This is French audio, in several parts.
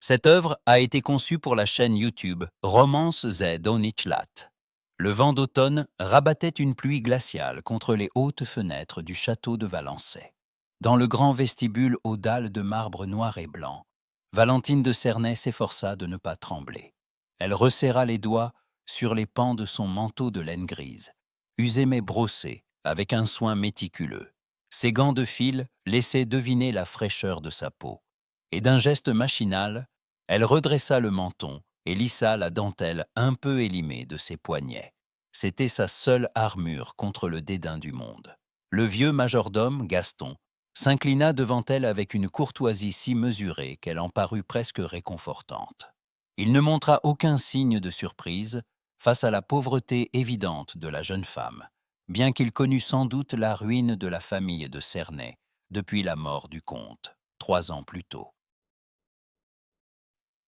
Cette œuvre a été conçue pour la chaîne YouTube Romance Z Onitschlat. Le vent d'automne rabattait une pluie glaciale contre les hautes fenêtres du château de Valençay. Dans le grand vestibule aux dalles de marbre noir et blanc, Valentine de Cernay s'efforça de ne pas trembler. Elle resserra les doigts sur les pans de son manteau de laine grise, usé mais brossé, avec un soin méticuleux. Ses gants de fil laissaient deviner la fraîcheur de sa peau. Et d'un geste machinal, elle redressa le menton et lissa la dentelle un peu élimée de ses poignets. C'était sa seule armure contre le dédain du monde. Le vieux majordome, Gaston, s'inclina devant elle avec une courtoisie si mesurée qu'elle en parut presque réconfortante. Il ne montra aucun signe de surprise face à la pauvreté évidente de la jeune femme, bien qu'il connût sans doute la ruine de la famille de Cernay depuis la mort du comte, 3 ans plus tôt.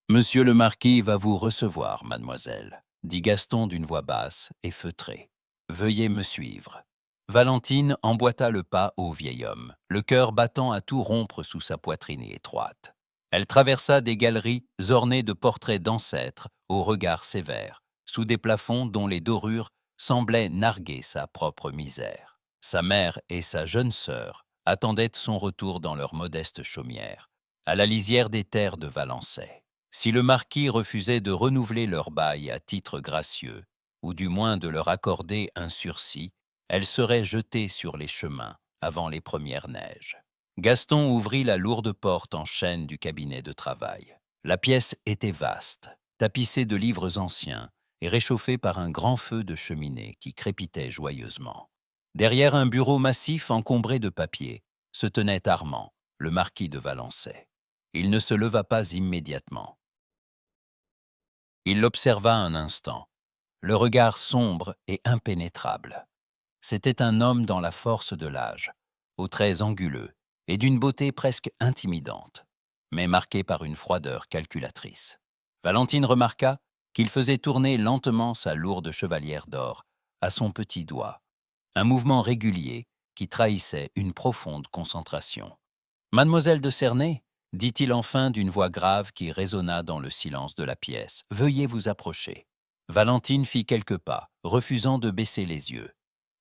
Monsieur le marquis va vous recevoir, mademoiselle, dit Gaston d'une voix basse et feutrée. Veuillez me suivre. Valentine emboîta le pas au vieil homme, le cœur battant à tout rompre sous sa poitrine étroite. Elle traversa des galeries ornées de portraits d'ancêtres au regard sévère, sous des plafonds dont les dorures semblaient narguer sa propre misère. Sa mère et sa jeune sœur attendaient son retour dans leur modeste chaumière, à la lisière des terres de Valençay. Si le marquis refusait de renouveler leur bail à titre gracieux, ou du moins de leur accorder un sursis, elles seraient jetées sur les chemins avant les premières neiges. Gaston ouvrit la lourde porte en chêne du cabinet de travail. La pièce était vaste, tapissée de livres anciens et réchauffée par un grand feu de cheminée qui crépitait joyeusement. Derrière un bureau massif encombré de papiers se tenait Armand, le marquis de Valençay. Il ne se leva pas immédiatement. Il l'observa un instant, le regard sombre et impénétrable. C'était un homme dans la force de l'âge, aux traits anguleux et d'une beauté presque intimidante, mais marqué par une froideur calculatrice. Valentine remarqua qu'il faisait tourner lentement sa lourde chevalière d'or à son petit doigt, un mouvement régulier qui trahissait une profonde concentration. « Mademoiselle de Cernay ?» dit-il enfin d'une voix grave qui résonna dans le silence de la pièce. « Veuillez vous approcher. » Valentine fit quelques pas, refusant de baisser les yeux.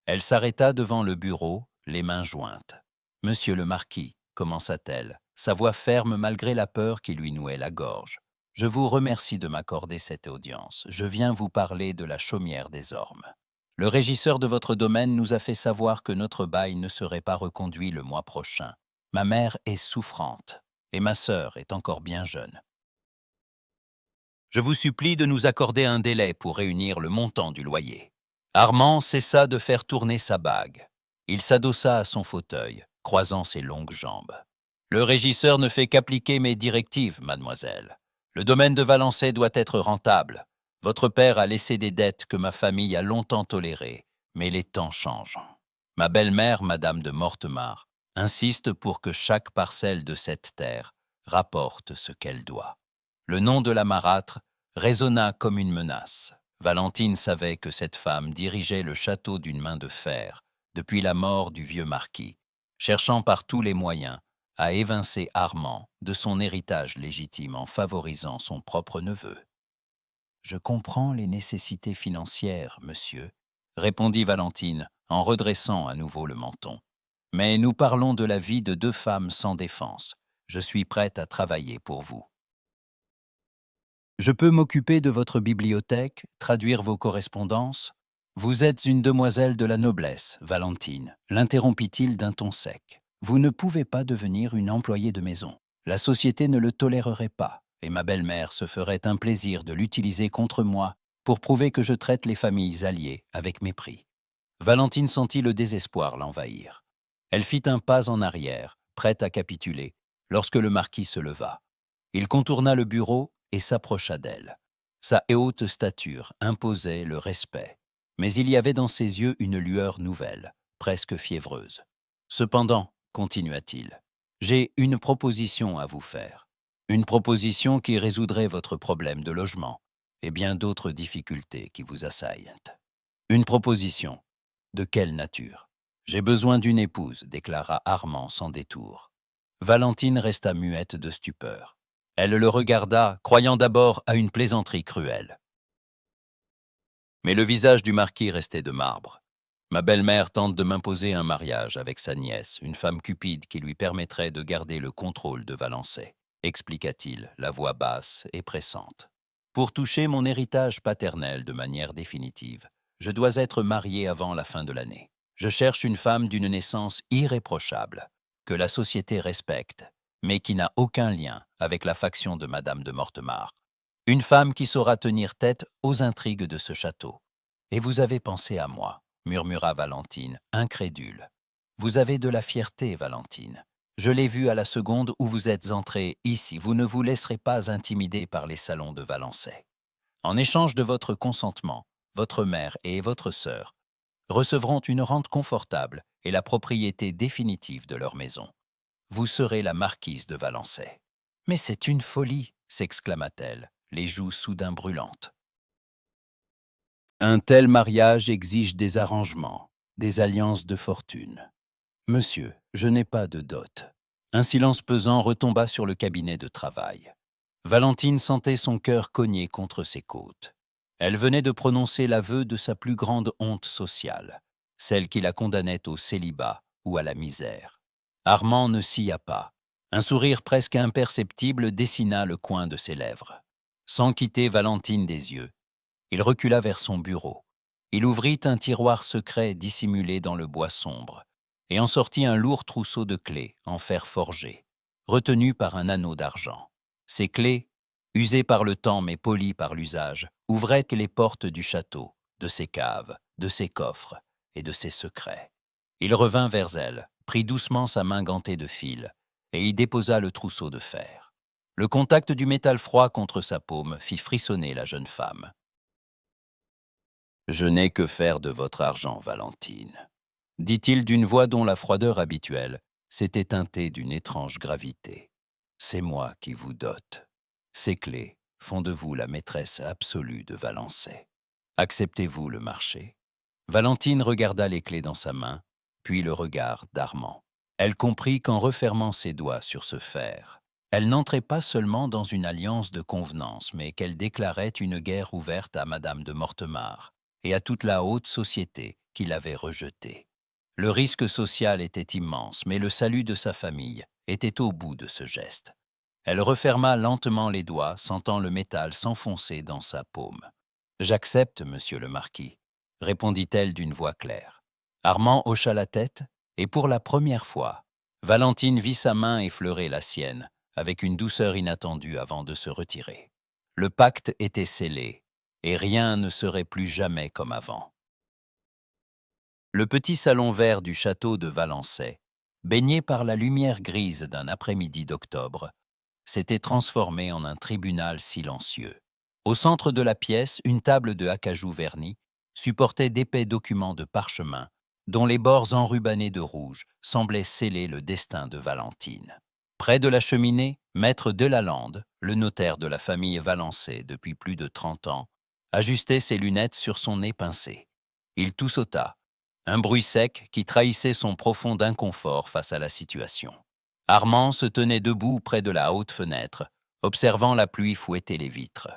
Elle s'arrêta devant le bureau, les mains jointes. « Monsieur le marquis, » commença-t-elle, sa voix ferme malgré la peur qui lui nouait la gorge. « Je vous remercie de m'accorder cette audience. Je viens vous parler de la chaumière des ormes. Le régisseur de votre domaine nous a fait savoir que notre bail ne serait pas reconduit le mois prochain. Ma mère est souffrante et ma sœur est encore bien jeune. Je vous supplie de nous accorder un délai pour réunir le montant du loyer. » Armand cessa de faire tourner sa bague. Il s'adossa à son fauteuil, croisant ses longues jambes. « Le régisseur ne fait qu'appliquer mes directives, mademoiselle. Le domaine de Valençay doit être rentable. Votre père a laissé des dettes que ma famille a longtemps tolérées, mais les temps changent. Ma belle-mère, madame de Mortemart, insiste pour que chaque parcelle de cette terre rapporte ce qu'elle doit. » Le nom de la marâtre résonna comme une menace. Valentine savait que cette femme dirigeait le château d'une main de fer depuis la mort du vieux marquis, cherchant par tous les moyens à évincer Armand de son héritage légitime en favorisant son propre neveu. « Je comprends les nécessités financières, monsieur, » répondit Valentine en redressant à nouveau le menton. « Mais nous parlons de la vie de 2 femmes sans défense. Je suis prête à travailler pour vous. » « Je peux m'occuper de votre bibliothèque, traduire vos correspondances. Vous êtes une demoiselle de la noblesse, Valentine, l'interrompit-il d'un ton sec. Vous ne pouvez pas devenir une employée de maison. La société ne le tolérerait pas, et ma belle-mère se ferait un plaisir de l'utiliser contre moi pour prouver que je traite les familles alliées avec mépris. » Valentine sentit le désespoir l'envahir. Elle fit un pas en arrière, prête à capituler, lorsque le marquis se leva. Il contourna le bureau et s'approcha d'elle. Sa haute stature imposait le respect, mais il y avait dans ses yeux une lueur nouvelle, presque fiévreuse. « Cependant, » continua-t-il, « j'ai une proposition à vous faire. Une proposition qui résoudrait votre problème de logement et bien d'autres difficultés qui vous assaillent. Une proposition. De quelle nature ? J'ai besoin d'une épouse, déclara Armand sans détour. Valentine resta muette de stupeur. Elle le regarda, croyant d'abord à une plaisanterie cruelle. Mais le visage du marquis restait de marbre. Ma belle-mère tente de m'imposer un mariage avec sa nièce, une femme cupide qui lui permettrait de garder le contrôle de Valençay, expliqua-t-il, la voix basse et pressante. Pour toucher mon héritage paternel de manière définitive, je dois être marié avant la fin de l'année. Je cherche une femme d'une naissance irréprochable, que la société respecte, mais qui n'a aucun lien avec la faction de Madame de Mortemart. Une femme qui saura tenir tête aux intrigues de ce château. Et vous avez pensé à moi, murmura Valentine, incrédule. Vous avez de la fierté, Valentine. Je l'ai vu à la seconde où vous êtes entrée ici. Vous ne vous laisserez pas intimider par les salons de Valençay. En échange de votre consentement, votre mère et votre sœur recevront une rente confortable et la propriété définitive de leur maison. Vous serez la marquise de Valençay. Mais c'est une folie, s'exclama-t-elle, les joues soudain brûlantes. Un tel mariage exige des arrangements, des alliances de fortune. Monsieur, je n'ai pas de dot. Un silence pesant retomba sur le cabinet de travail. Valentine sentait son cœur cogner contre ses côtes. Elle venait de prononcer l'aveu de sa plus grande honte sociale, celle qui la condamnait au célibat ou à la misère. Armand ne sia pas. Un sourire presque imperceptible dessina le coin de ses lèvres. Sans quitter Valentine des yeux, il recula vers son bureau. Il ouvrit un tiroir secret dissimulé dans le bois sombre et en sortit un lourd trousseau de clés en fer forgé, retenu par un anneau d'argent. Ces clés, usées par le temps mais polies par l'usage, ouvraient les portes du château, de ses caves, de ses coffres et de ses secrets. Il revint vers elle, prit doucement sa main gantée de fil et y déposa le trousseau de fer. Le contact du métal froid contre sa paume fit frissonner la jeune femme. « Je n'ai que faire de votre argent, Valentine, » dit-il d'une voix dont la froideur habituelle s'était teintée d'une étrange gravité. « C'est moi qui vous dote. Ces clés font de vous la maîtresse absolue de Valençay. Acceptez-vous le marché ?» Valentine regarda les clés dans sa main, puis le regard d'Armand. Elle comprit qu'en refermant ses doigts sur ce fer, elle n'entrait pas seulement dans une alliance de convenance, mais qu'elle déclarait une guerre ouverte à Madame de Mortemart et à toute la haute société qui l'avait rejetée. Le risque social était immense, mais le salut de sa famille était au bout de ce geste. Elle referma lentement les doigts, sentant le métal s'enfoncer dans sa paume. « J'accepte, monsieur le marquis, » répondit-elle d'une voix claire. Armand hocha la tête, et pour la première fois, Valentine vit sa main effleurer la sienne, avec une douceur inattendue avant de se retirer. Le pacte était scellé, et rien ne serait plus jamais comme avant. Le petit salon vert du château de Valençay, baigné par la lumière grise d'un après-midi d'octobre, s'était transformé en un tribunal silencieux. Au centre de la pièce, une table de acajou verni supportait d'épais documents de parchemin, dont les bords enrubannés de rouge semblaient sceller le destin de Valentine. Près de la cheminée, maître Delalande, le notaire de la famille Valençay depuis plus de 30 ans, ajustait ses lunettes sur son nez pincé. Il toussota, un bruit sec qui trahissait son profond inconfort face à la situation. Armand se tenait debout près de la haute fenêtre, observant la pluie fouetter les vitres.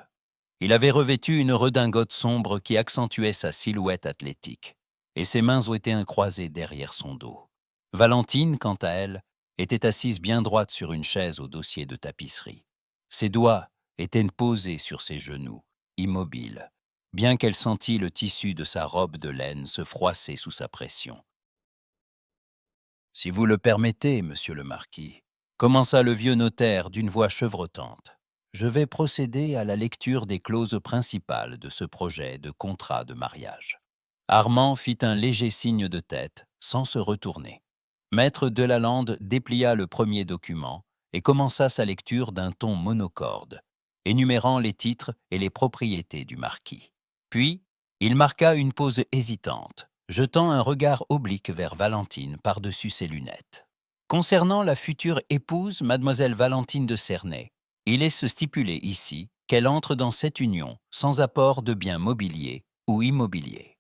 Il avait revêtu une redingote sombre qui accentuait sa silhouette athlétique, et ses mains étaient croisées derrière son dos. Valentine, quant à elle, était assise bien droite sur une chaise au dossier de tapisserie. Ses doigts étaient posés sur ses genoux, immobiles, bien qu'elle sentît le tissu de sa robe de laine se froisser sous sa pression. « Si vous le permettez, monsieur le marquis, » commença le vieux notaire d'une voix chevrotante, « je vais procéder à la lecture des clauses principales de ce projet de contrat de mariage. » Armand fit un léger signe de tête, sans se retourner. Maître Delalande déplia le premier document et commença sa lecture d'un ton monocorde, énumérant les titres et les propriétés du marquis. Puis, il marqua une pause hésitante, jetant un regard oblique vers Valentine par-dessus ses lunettes. Concernant la future épouse, mademoiselle Valentine de Cernay, il est se stipuler ici qu'elle entre dans cette union sans apport de biens mobiliers ou immobiliers.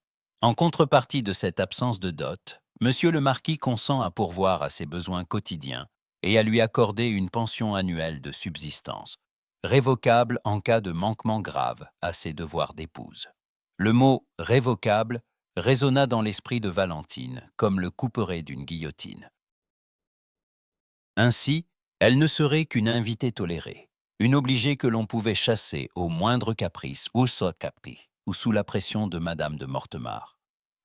En contrepartie de cette absence de dot, monsieur le marquis consent à pourvoir à ses besoins quotidiens et à lui accorder une pension annuelle de subsistance, révocable en cas de manquement grave à ses devoirs d'épouse. Le mot « révocable » résonna dans l'esprit de Valentine comme le couperet d'une guillotine. Ainsi, elle ne serait qu'une invitée tolérée, une obligée que l'on pouvait chasser au moindre caprice ou sous la pression de Madame de Mortemart.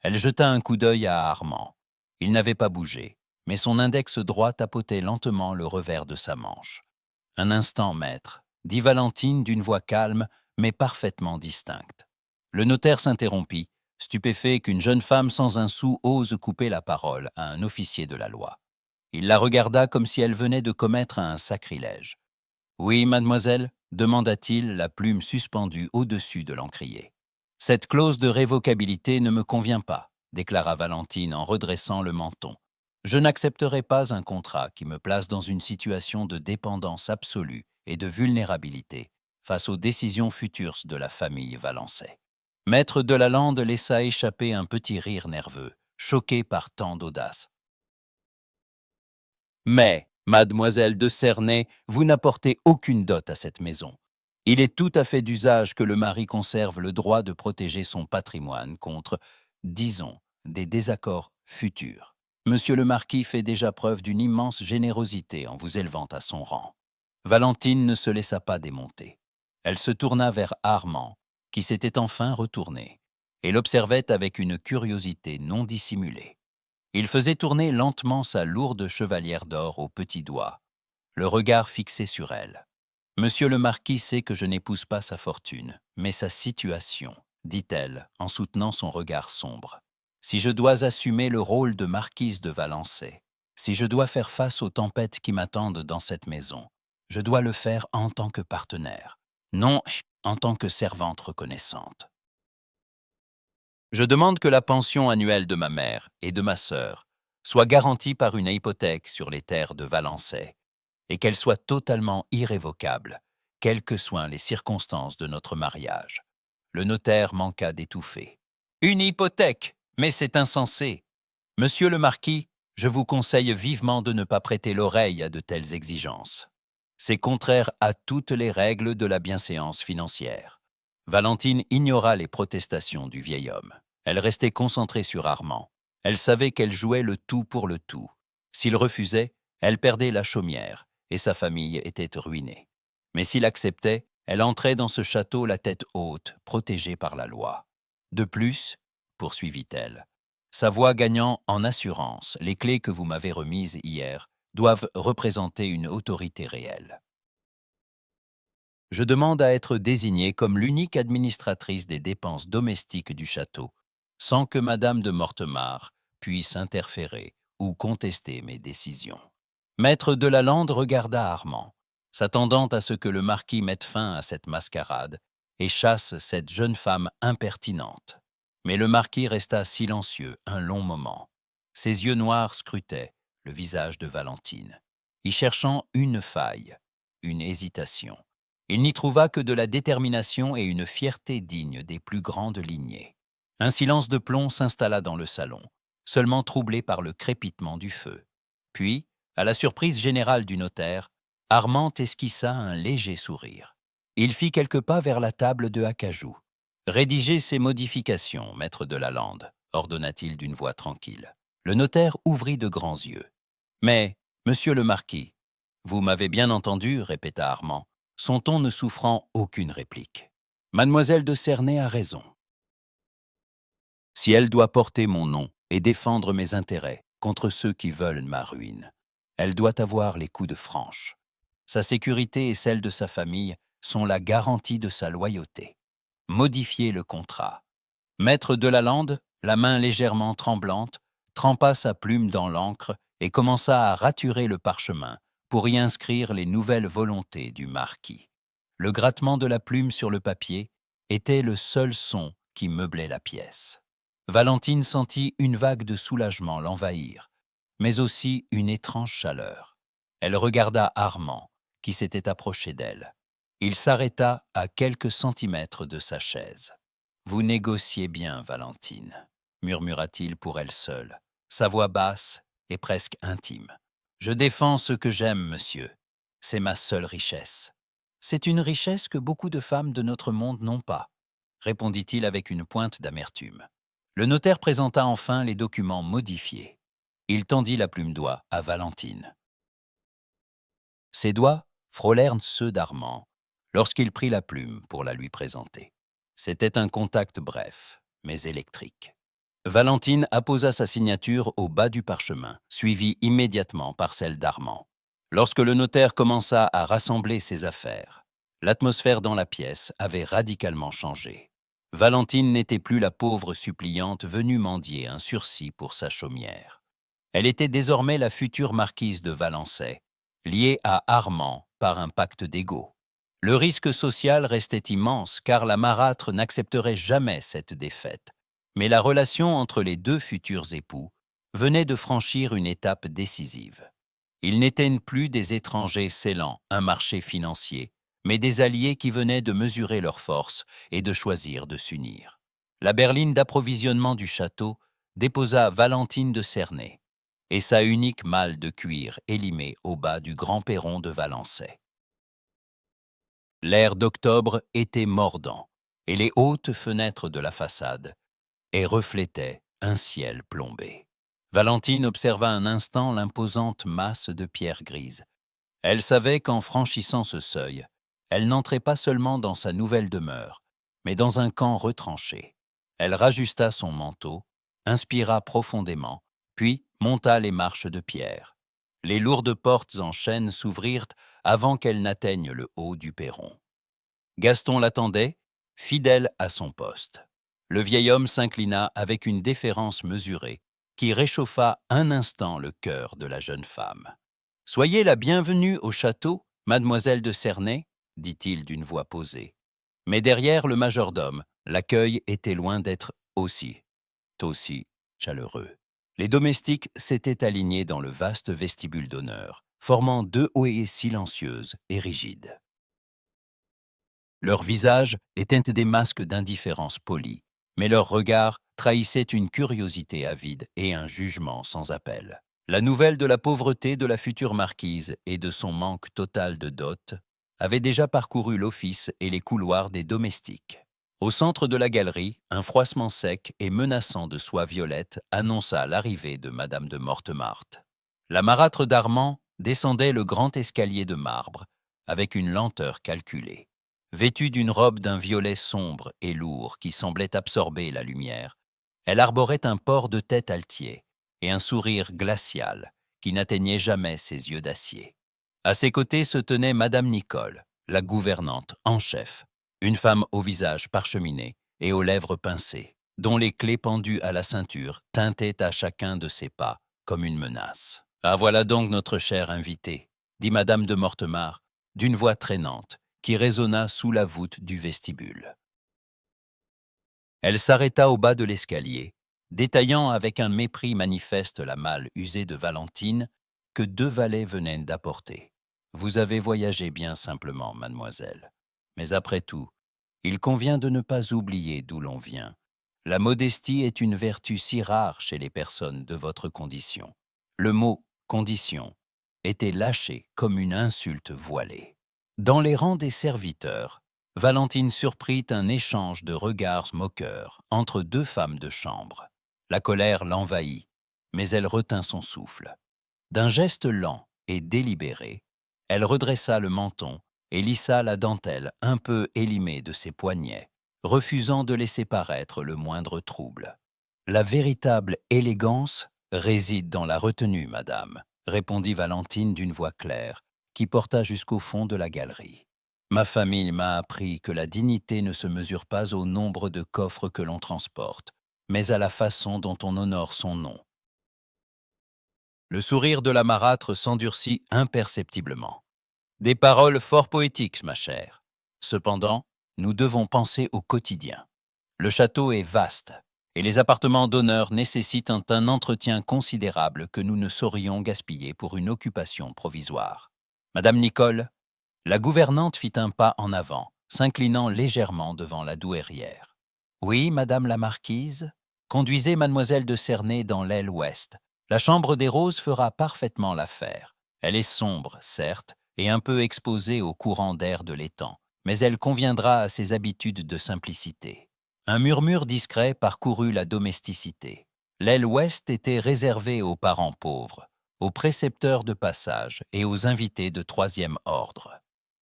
Elle jeta un coup d'œil à Armand. Il n'avait pas bougé, mais son index droit tapotait lentement le revers de sa manche. « Un instant, maître », dit Valentine d'une voix calme, mais parfaitement distincte. Le notaire s'interrompit, stupéfait qu'une jeune femme sans un sou ose couper la parole à un officier de la loi. Il la regarda comme si elle venait de commettre un sacrilège. « Oui, mademoiselle ?» demanda-t-il, la plume suspendue au-dessus de l'encrier. « Cette clause de révocabilité ne me convient pas, » déclara Valentine en redressant le menton. « Je n'accepterai pas un contrat qui me place dans une situation de dépendance absolue et de vulnérabilité face aux décisions futures de la famille Valençay. » Maître Delalande laissa échapper un petit rire nerveux, choqué par tant d'audace. « Mais, mademoiselle de Cernay, vous n'apportez aucune dot à cette maison. Il est tout à fait d'usage que le mari conserve le droit de protéger son patrimoine contre, disons, des désaccords futurs. Monsieur le marquis fait déjà preuve d'une immense générosité en vous élevant à son rang. » Valentine ne se laissa pas démonter. Elle se tourna vers Armand, qui s'était enfin retourné, et l'observait avec une curiosité non dissimulée. Il faisait tourner lentement sa lourde chevalière d'or au petit doigt, le regard fixé sur elle. « Monsieur le marquis sait que je n'épouse pas sa fortune, mais sa situation, » dit-elle en soutenant son regard sombre. « Si je dois assumer le rôle de marquise de Valençay, si je dois faire face aux tempêtes qui m'attendent dans cette maison, je dois le faire en tant que partenaire, non en tant que servante reconnaissante. Je demande que la pension annuelle de ma mère et de ma sœur soit garantie par une hypothèque sur les terres de Valençay et qu'elle soit totalement irrévocable, quelles que soient les circonstances de notre mariage. » Le notaire manqua d'étouffer. « Une hypothèque, mais c'est insensé. Monsieur le marquis, je vous conseille vivement de ne pas prêter l'oreille à de telles exigences. C'est contraire à toutes les règles de la bienséance financière. » Valentine ignora les protestations du vieil homme. Elle restait concentrée sur Armand. Elle savait qu'elle jouait le tout pour le tout. S'il refusait, elle perdait la chaumière et sa famille était ruinée. Mais s'il acceptait, elle entrait dans ce château la tête haute, protégée par la loi. De plus, poursuivit-elle, sa voix gagnant en assurance, les clés que vous m'avez remises hier doivent représenter une autorité réelle. Je demande à être désignée comme l'unique administratrice des dépenses domestiques du château, sans que Madame de Mortemart puisse interférer ou contester mes décisions. » Maître Delalande regarda Armand, s'attendant à ce que le marquis mette fin à cette mascarade et chasse cette jeune femme impertinente. Mais le marquis resta silencieux un long moment. Ses yeux noirs scrutaient le visage de Valentine, y cherchant une faille, une hésitation. Il n'y trouva que de la détermination et une fierté dignes des plus grandes lignées. Un silence de plomb s'installa dans le salon, seulement troublé par le crépitement du feu. Puis, à la surprise générale du notaire, Armand esquissa un léger sourire. Il fit quelques pas vers la table de acajou. « Rédigez ces modifications, maître Delalande, » ordonna-t-il d'une voix tranquille. Le notaire ouvrit de grands yeux. « Mais, monsieur le marquis, vous m'avez bien entendu, » répéta Armand, son ton ne souffrant aucune réplique. « Mademoiselle de Cernay a raison. Si elle doit porter mon nom et défendre mes intérêts contre ceux qui veulent ma ruine, elle doit avoir les coups de franche. Sa sécurité et celle de sa famille sont la garantie de sa loyauté. Modifiez le contrat. » Maître Delalande, la main légèrement tremblante, trempa sa plume dans l'encre et commença à raturer le parchemin pour y inscrire les nouvelles volontés du marquis. Le grattement de la plume sur le papier était le seul son qui meublait la pièce. Valentine sentit une vague de soulagement l'envahir, mais aussi une étrange chaleur. Elle regarda Armand, qui s'était approché d'elle. Il s'arrêta à quelques centimètres de sa chaise. « Vous négociez bien, Valentine, » murmura-t-il pour elle seule, sa voix basse et presque intime. « Je défends ce que j'aime, monsieur. C'est ma seule richesse. C'est une richesse que beaucoup de femmes de notre monde n'ont pas, répondit-il avec une pointe d'amertume. Le notaire présenta enfin les documents modifiés. Il tendit la plume d'oie à Valentine. Ses doigts frôlèrent ceux d'Armand lorsqu'il prit la plume pour la lui présenter. C'était un contact bref, mais électrique. Valentine apposa sa signature au bas du parchemin, suivie immédiatement par celle d'Armand. Lorsque le notaire commença à rassembler ses affaires, l'atmosphère dans la pièce avait radicalement changé. Valentine n'était plus la pauvre suppliante venue mendier un sursis pour sa chaumière. Elle était désormais la future marquise de Valençay, liée à Armand par un pacte d'égaux. Le risque social restait immense car la marâtre n'accepterait jamais cette défaite. Mais la relation entre les deux futurs époux venait de franchir une étape décisive. Ils n'étaient plus des étrangers scellant un marché financier, mais des alliés qui venaient de mesurer leurs forces et de choisir de s'unir. La berline d'approvisionnement du château déposa Valentine de Cernay et sa unique malle de cuir élimée au bas du grand perron de Valençay. L'air d'octobre était mordant, et les hautes fenêtres de la façade et reflétait un ciel plombé. Valentine observa un instant l'imposante masse de pierres grises. Elle savait qu'en franchissant ce seuil, elle n'entrait pas seulement dans sa nouvelle demeure, mais dans un camp retranché. Elle rajusta son manteau, inspira profondément, puis monta les marches de pierre. Les lourdes portes en chêne s'ouvrirent avant qu'elle n'atteigne le haut du perron. Gaston l'attendait, fidèle à son poste. Le vieil homme s'inclina avec une déférence mesurée qui réchauffa un instant le cœur de la jeune femme. « Soyez la bienvenue au château, mademoiselle de Cernay, dit-il d'une voix posée. Mais derrière le majordome, l'accueil était loin d'être aussi chaleureux. Les domestiques s'étaient alignés dans le vaste vestibule d'honneur, formant deux haillées silencieuses et rigides. Leurs visages étaient des masques d'indifférence polie, mais leurs regards trahissaient une curiosité avide et un jugement sans appel. La nouvelle de la pauvreté de la future marquise et de son manque total de dot avait déjà parcouru l'office et les couloirs des domestiques. Au centre de la galerie, un froissement sec et menaçant de soie violette annonça l'arrivée de Madame de Mortemart. La marâtre d'Armand descendait le grand escalier de marbre avec une lenteur calculée. Vêtue d'une robe d'un violet sombre et lourd qui semblait absorber la lumière, elle arborait un port de tête altier et un sourire glacial qui n'atteignait jamais ses yeux d'acier. À ses côtés se tenait Madame Nicole, la gouvernante en chef, une femme au visage parcheminé et aux lèvres pincées, dont les clés pendues à la ceinture tintaient à chacun de ses pas comme une menace. « Ah, voilà donc notre chère invitée, » dit Madame de Mortemart, d'une voix traînante, qui résonna sous la voûte du vestibule. Elle s'arrêta au bas de l'escalier, détaillant avec un mépris manifeste la malle usée de Valentine que deux valets venaient d'apporter. « Vous avez voyagé bien simplement, mademoiselle. Mais après tout, il convient de ne pas oublier d'où l'on vient. La modestie est une vertu si rare chez les personnes de votre condition. » Le mot « condition » était lâché comme une insulte voilée. Dans les rangs des serviteurs, Valentine surprit un échange de regards moqueurs entre deux femmes de chambre. La colère l'envahit, mais elle retint son souffle. D'un geste lent et délibéré, elle redressa le menton et lissa la dentelle un peu élimée de ses poignets, refusant de laisser paraître le moindre trouble. « La véritable élégance réside dans la retenue, madame, » répondit Valentine d'une voix claire, qui porta jusqu'au fond de la galerie. « Ma famille m'a appris que la dignité ne se mesure pas au nombre de coffres que l'on transporte, mais à la façon dont on honore son nom. » Le sourire de la marâtre s'endurcit imperceptiblement. « Des paroles fort poétiques, ma chère. Cependant, nous devons penser au quotidien. Le château est vaste, et les appartements d'honneur nécessitent un entretien considérable que nous ne saurions gaspiller pour une occupation provisoire. Madame Nicole, » la gouvernante fit un pas en avant, s'inclinant légèrement devant la douairière. « Oui, madame la marquise, conduisez mademoiselle de Cernay dans l'aile ouest. La chambre des roses fera parfaitement l'affaire. Elle est sombre, certes, et un peu exposée au courant d'air de l'étang, mais elle conviendra à ses habitudes de simplicité. Un murmure discret parcourut la domesticité. L'aile ouest était réservée aux parents pauvres, aux précepteurs de passage et aux invités de troisième ordre.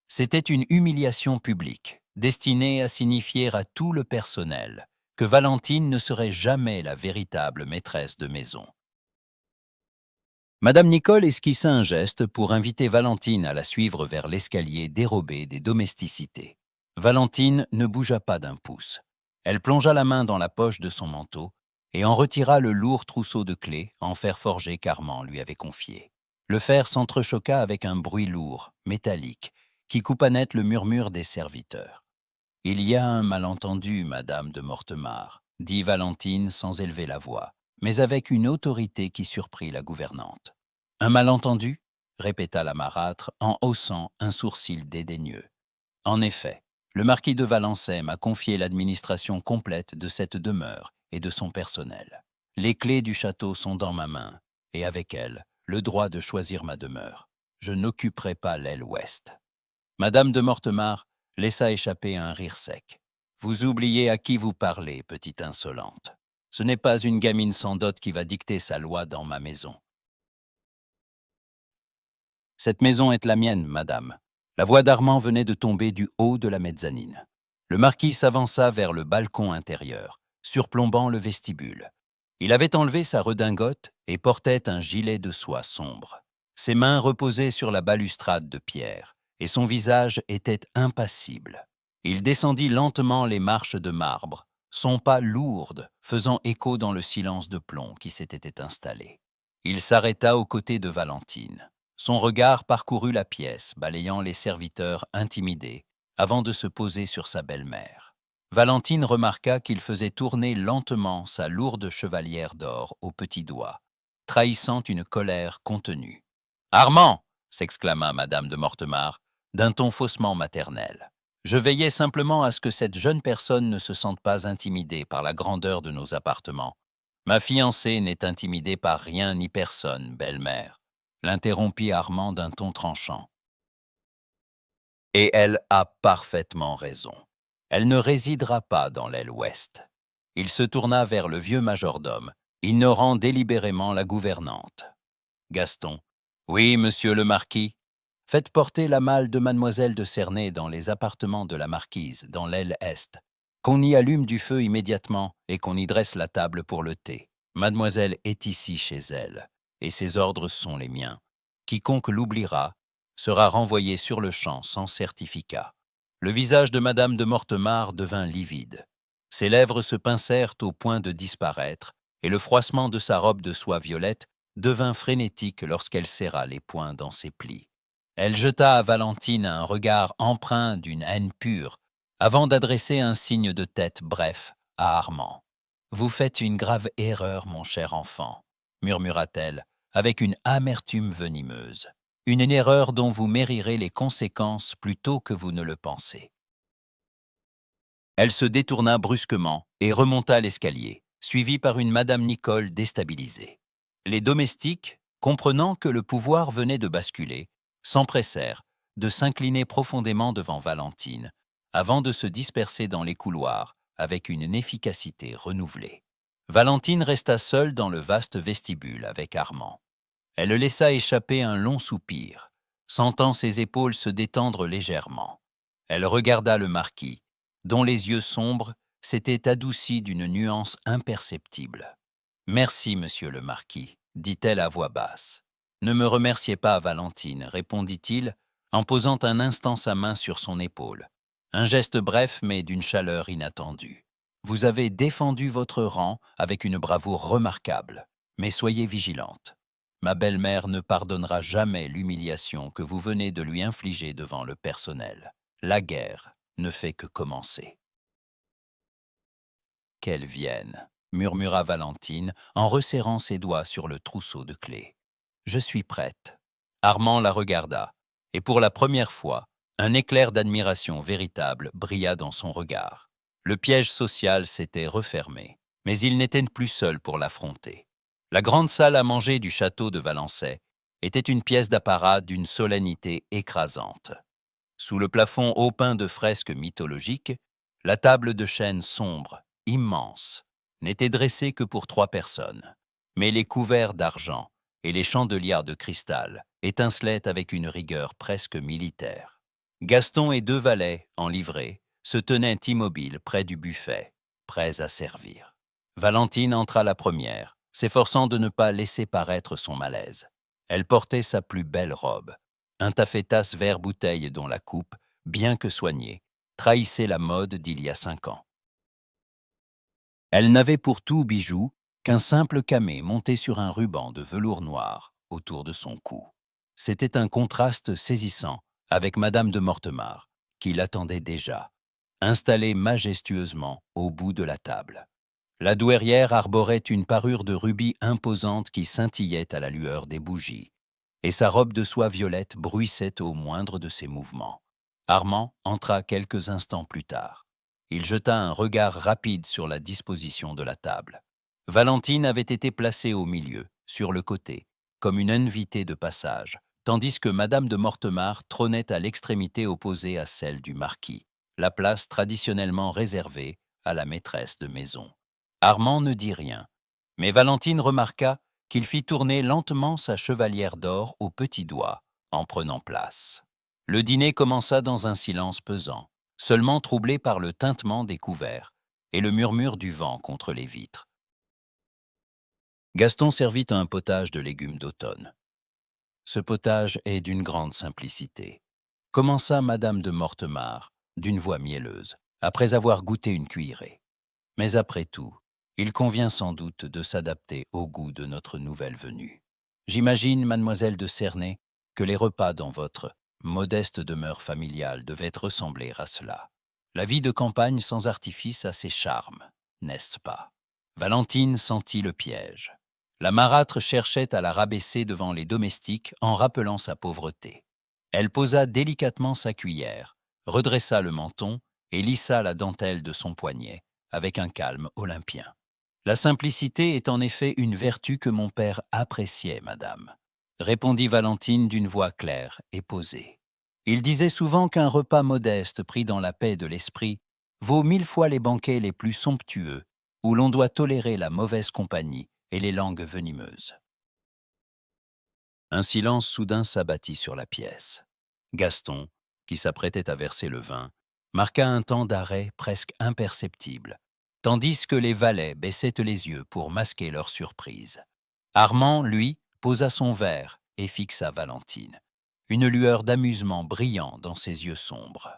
C'était une humiliation publique, destinée à signifier à tout le personnel que Valentine ne serait jamais la véritable maîtresse de maison. Madame Nicole esquissa un geste pour inviter Valentine à la suivre vers l'escalier dérobé des domesticités. Valentine ne bougea pas d'un pouce. Elle plongea la main dans la poche de son manteau et en retira le lourd trousseau de clés en fer forgé qu'Armand lui avait confié. Le fer s'entrechoqua avec un bruit lourd, métallique, qui coupa net le murmure des serviteurs. « Il y a un malentendu, Madame de Mortemart », dit Valentine sans élever la voix, mais avec une autorité qui surprit la gouvernante. « Un malentendu ?» répéta la marâtre en haussant un sourcil dédaigneux. « En effet, le marquis de Valençay m'a confié l'administration complète de cette demeure et de son personnel. Les clés du château sont dans ma main, et avec elles, le droit de choisir ma demeure. Je n'occuperai pas l'aile ouest. » Madame de Mortemart laissa échapper un rire sec. « Vous oubliez à qui vous parlez, petite insolente. Ce n'est pas une gamine sans dot qui va dicter sa loi dans ma maison. Cette maison est la mienne, madame. » La voix d'Armand venait de tomber du haut de la mezzanine. Le marquis s'avança vers le balcon intérieur, surplombant le vestibule. Il avait enlevé sa redingote et portait un gilet de soie sombre. Ses mains reposaient sur la balustrade de pierre, et son visage était impassible. Il descendit lentement les marches de marbre, son pas lourd faisant écho dans le silence de plomb qui s'était installé. Il s'arrêta aux côtés de Valentine. Son regard parcourut la pièce, balayant les serviteurs intimidés, avant de se poser sur sa belle-mère. Valentine remarqua qu'il faisait tourner lentement sa lourde chevalière d'or au petit doigt, trahissant une colère contenue. « Armand !» s'exclama Madame de Mortemart, d'un ton faussement maternel. « Je veillais simplement à ce que cette jeune personne ne se sente pas intimidée par la grandeur de nos appartements. Ma fiancée n'est intimidée par rien ni personne, belle-mère. » L'interrompit Armand d'un ton tranchant. « Et elle a parfaitement raison. Elle ne résidera pas dans l'aile ouest. » Il se tourna vers le vieux majordome, ignorant délibérément la gouvernante. Gaston. « Oui, monsieur le marquis. Faites porter la malle de mademoiselle de Cernay dans les appartements de la marquise, dans l'aile est. Qu'on y allume du feu immédiatement et qu'on y dresse la table pour le thé. Mademoiselle est ici chez elle, et ses ordres sont les miens. Quiconque l'oubliera sera renvoyé sur le champ sans certificat. » Le visage de Madame de Mortemart devint livide. Ses lèvres se pincèrent au point de disparaître, et le froissement de sa robe de soie violette devint frénétique lorsqu'elle serra les poings dans ses plis. Elle jeta à Valentine un regard empreint d'une haine pure, avant d'adresser un signe de tête bref à Armand. « Vous faites une grave erreur, mon cher enfant, » murmura-t-elle, avec une amertume venimeuse. « Une erreur dont vous mérirez les conséquences plus tôt que vous ne le pensez. » Elle se détourna brusquement et remonta l'escalier, suivie par une Madame Nicole déstabilisée. Les domestiques, comprenant que le pouvoir venait de basculer, s'empressèrent de s'incliner profondément devant Valentine, avant de se disperser dans les couloirs avec une efficacité renouvelée. Valentine resta seule dans le vaste vestibule avec Armand. Elle laissa échapper un long soupir, sentant ses épaules se détendre légèrement. Elle regarda le marquis, dont les yeux sombres s'étaient adoucis d'une nuance imperceptible. « Merci, monsieur le marquis, » dit-elle à voix basse. « Ne me remerciez pas, Valentine, » répondit-il, en posant un instant sa main sur son épaule. Un geste bref, mais d'une chaleur inattendue. « Vous avez défendu votre rang avec une bravoure remarquable, mais soyez vigilante. Ma belle-mère ne pardonnera jamais l'humiliation que vous venez de lui infliger devant le personnel. La guerre ne fait que commencer. » « Qu'elle vienne, » murmura Valentine en resserrant ses doigts sur le trousseau de clés. « Je suis prête. » Armand la regarda, et pour la première fois, un éclair d'admiration véritable brilla dans son regard. Le piège social s'était refermé, mais il n'était plus seul pour l'affronter. La grande salle à manger du château de Valençay était une pièce d'apparat d'une solennité écrasante. Sous le plafond haut-peint de fresques mythologiques, la table de chêne sombre, immense, n'était dressée que pour 3 personnes. Mais les couverts d'argent et les chandeliers de cristal étincelaient avec une rigueur presque militaire. Gaston et 2 valets, en livrée, se tenaient immobiles près du buffet, prêts à servir. Valentine entra la première, s'efforçant de ne pas laisser paraître son malaise. Elle portait sa plus belle robe, un taffetas vert bouteille dont la coupe, bien que soignée, trahissait la mode d'il y a 5 ans. Elle n'avait pour tout bijou qu'un simple camée monté sur un ruban de velours noir autour de son cou. C'était un contraste saisissant avec Madame de Mortemart, qui l'attendait déjà, installée majestueusement au bout de la table. La douairière arborait une parure de rubis imposante qui scintillait à la lueur des bougies, et sa robe de soie violette bruissait au moindre de ses mouvements. Armand entra quelques instants plus tard. Il jeta un regard rapide sur la disposition de la table. Valentine avait été placée au milieu, sur le côté, comme une invitée de passage, tandis que Madame de Mortemart trônait à l'extrémité opposée à celle du marquis, la place traditionnellement réservée à la maîtresse de maison. Armand ne dit rien, mais Valentine remarqua qu'il fit tourner lentement sa chevalière d'or au petit doigt, en prenant place. Le dîner commença dans un silence pesant, seulement troublé par le tintement des couverts et le murmure du vent contre les vitres. Gaston servit un potage de légumes d'automne. Ce potage est d'une grande simplicité, commença Madame de Mortemart, d'une voix mielleuse, après avoir goûté une cuillerée. Mais après tout, il convient sans doute de s'adapter au goût de notre nouvelle venue. J'imagine, mademoiselle de Cernay, que les repas dans votre modeste demeure familiale devaient ressembler à cela. La vie de campagne sans artifice a ses charmes, n'est-ce pas? Valentine sentit le piège. La marâtre cherchait à la rabaisser devant les domestiques en rappelant sa pauvreté. Elle posa délicatement sa cuillère, redressa le menton et lissa la dentelle de son poignet, avec un calme olympien. La simplicité est en effet une vertu que mon père appréciait, madame, répondit Valentine d'une voix claire et posée. Il disait souvent qu'un repas modeste pris dans la paix de l'esprit vaut 1000 fois les banquets les plus somptueux, où l'on doit tolérer la mauvaise compagnie et les langues venimeuses. Un silence soudain s'abattit sur la pièce. Gaston, qui s'apprêtait à verser le vin, marqua un temps d'arrêt presque imperceptible, tandis que les valets baissaient les yeux pour masquer leur surprise. Armand, lui, posa son verre et fixa Valentine, une lueur d'amusement brillant dans ses yeux sombres.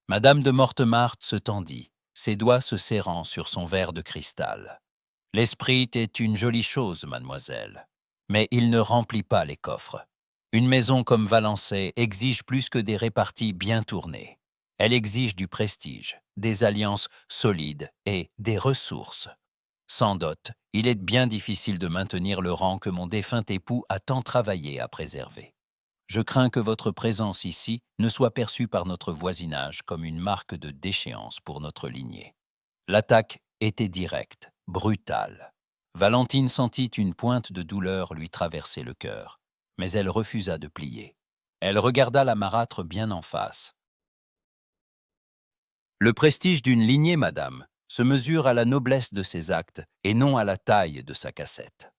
Madame de Mortemart se tendit, ses doigts se serrant sur son verre de cristal. « L'esprit est une jolie chose, mademoiselle, mais il ne remplit pas les coffres. Une maison comme Valençay exige plus que des réparties bien tournées. Elle exige du prestige, des alliances solides et des ressources. Sans dot, il est bien difficile de maintenir le rang que mon défunt époux a tant travaillé à préserver. Je crains que votre présence ici ne soit perçue par notre voisinage comme une marque de déchéance pour notre lignée. » L'attaque était directe, brutale. Valentine sentit une pointe de douleur lui traverser le cœur, mais elle refusa de plier. Elle regarda la marâtre bien en face. « Le prestige d'une lignée, madame, se mesure à la noblesse de ses actes et non à la taille de sa cassette.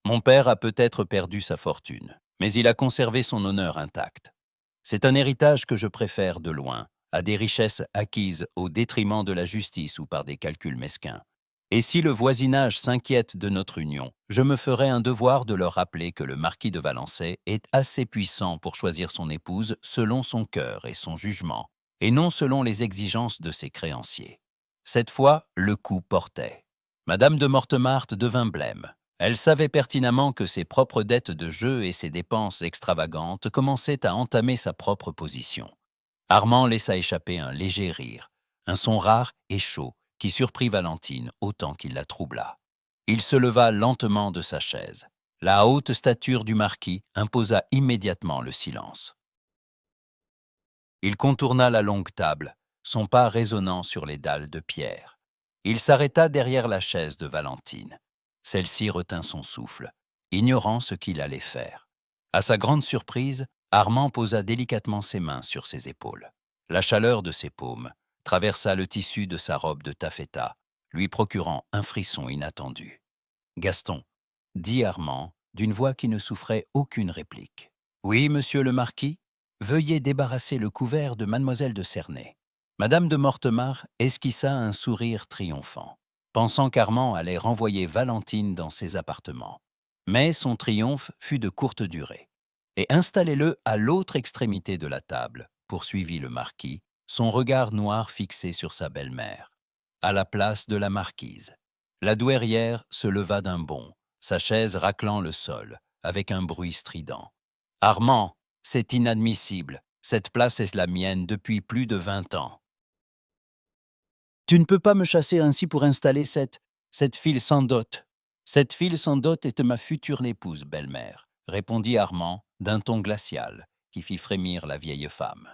Mon père a peut-être perdu sa fortune, mais il a conservé son honneur intact. C'est un héritage que je préfère de loin à des richesses acquises au détriment de la justice ou par des calculs mesquins. Et si le voisinage s'inquiète de notre union, je me ferai un devoir de leur rappeler que le marquis de Valençay est assez puissant pour choisir son épouse selon son cœur et son jugement, et non selon les exigences de ses créanciers. » Cette fois, le coup portait. Madame de Mortemart devint blême. Elle savait pertinemment que ses propres dettes de jeu et ses dépenses extravagantes commençaient à entamer sa propre position. Armand laissa échapper un léger rire, un son rare et chaud qui surprit Valentine autant qu'il la troubla. Il se leva lentement de sa chaise. La haute stature du marquis imposa immédiatement le silence. Il contourna la longue table, son pas résonnant sur les dalles de pierre. Il s'arrêta derrière la chaise de Valentine. Celle-ci retint son souffle, ignorant ce qu'il allait faire. À sa grande surprise, Armand posa délicatement ses mains sur ses épaules. La chaleur de ses paumes traversa le tissu de sa robe de taffetas, lui procurant un frisson inattendu. « Gaston », dit Armand, d'une voix qui ne souffrait aucune réplique. « Oui, monsieur le marquis, veuillez débarrasser le couvert de mademoiselle de Cernay. » Madame de Mortemart esquissa un sourire triomphant, pensant qu'Armand allait renvoyer Valentine dans ses appartements. Mais son triomphe fut de courte durée. « Et installez-le à l'autre extrémité de la table, » poursuivit le marquis, son regard noir fixé sur sa belle-mère. « À la place de la marquise. » La douairière se leva d'un bond, sa chaise raclant le sol, avec un bruit strident. « Armand, c'est inadmissible. Cette place est la mienne depuis plus de 20 ans. Tu ne peux pas me chasser ainsi pour installer cette fille sans dot. Cette fille sans dot est ma future épouse, belle-mère, répondit Armand d'un ton glacial, qui fit frémir la vieille femme.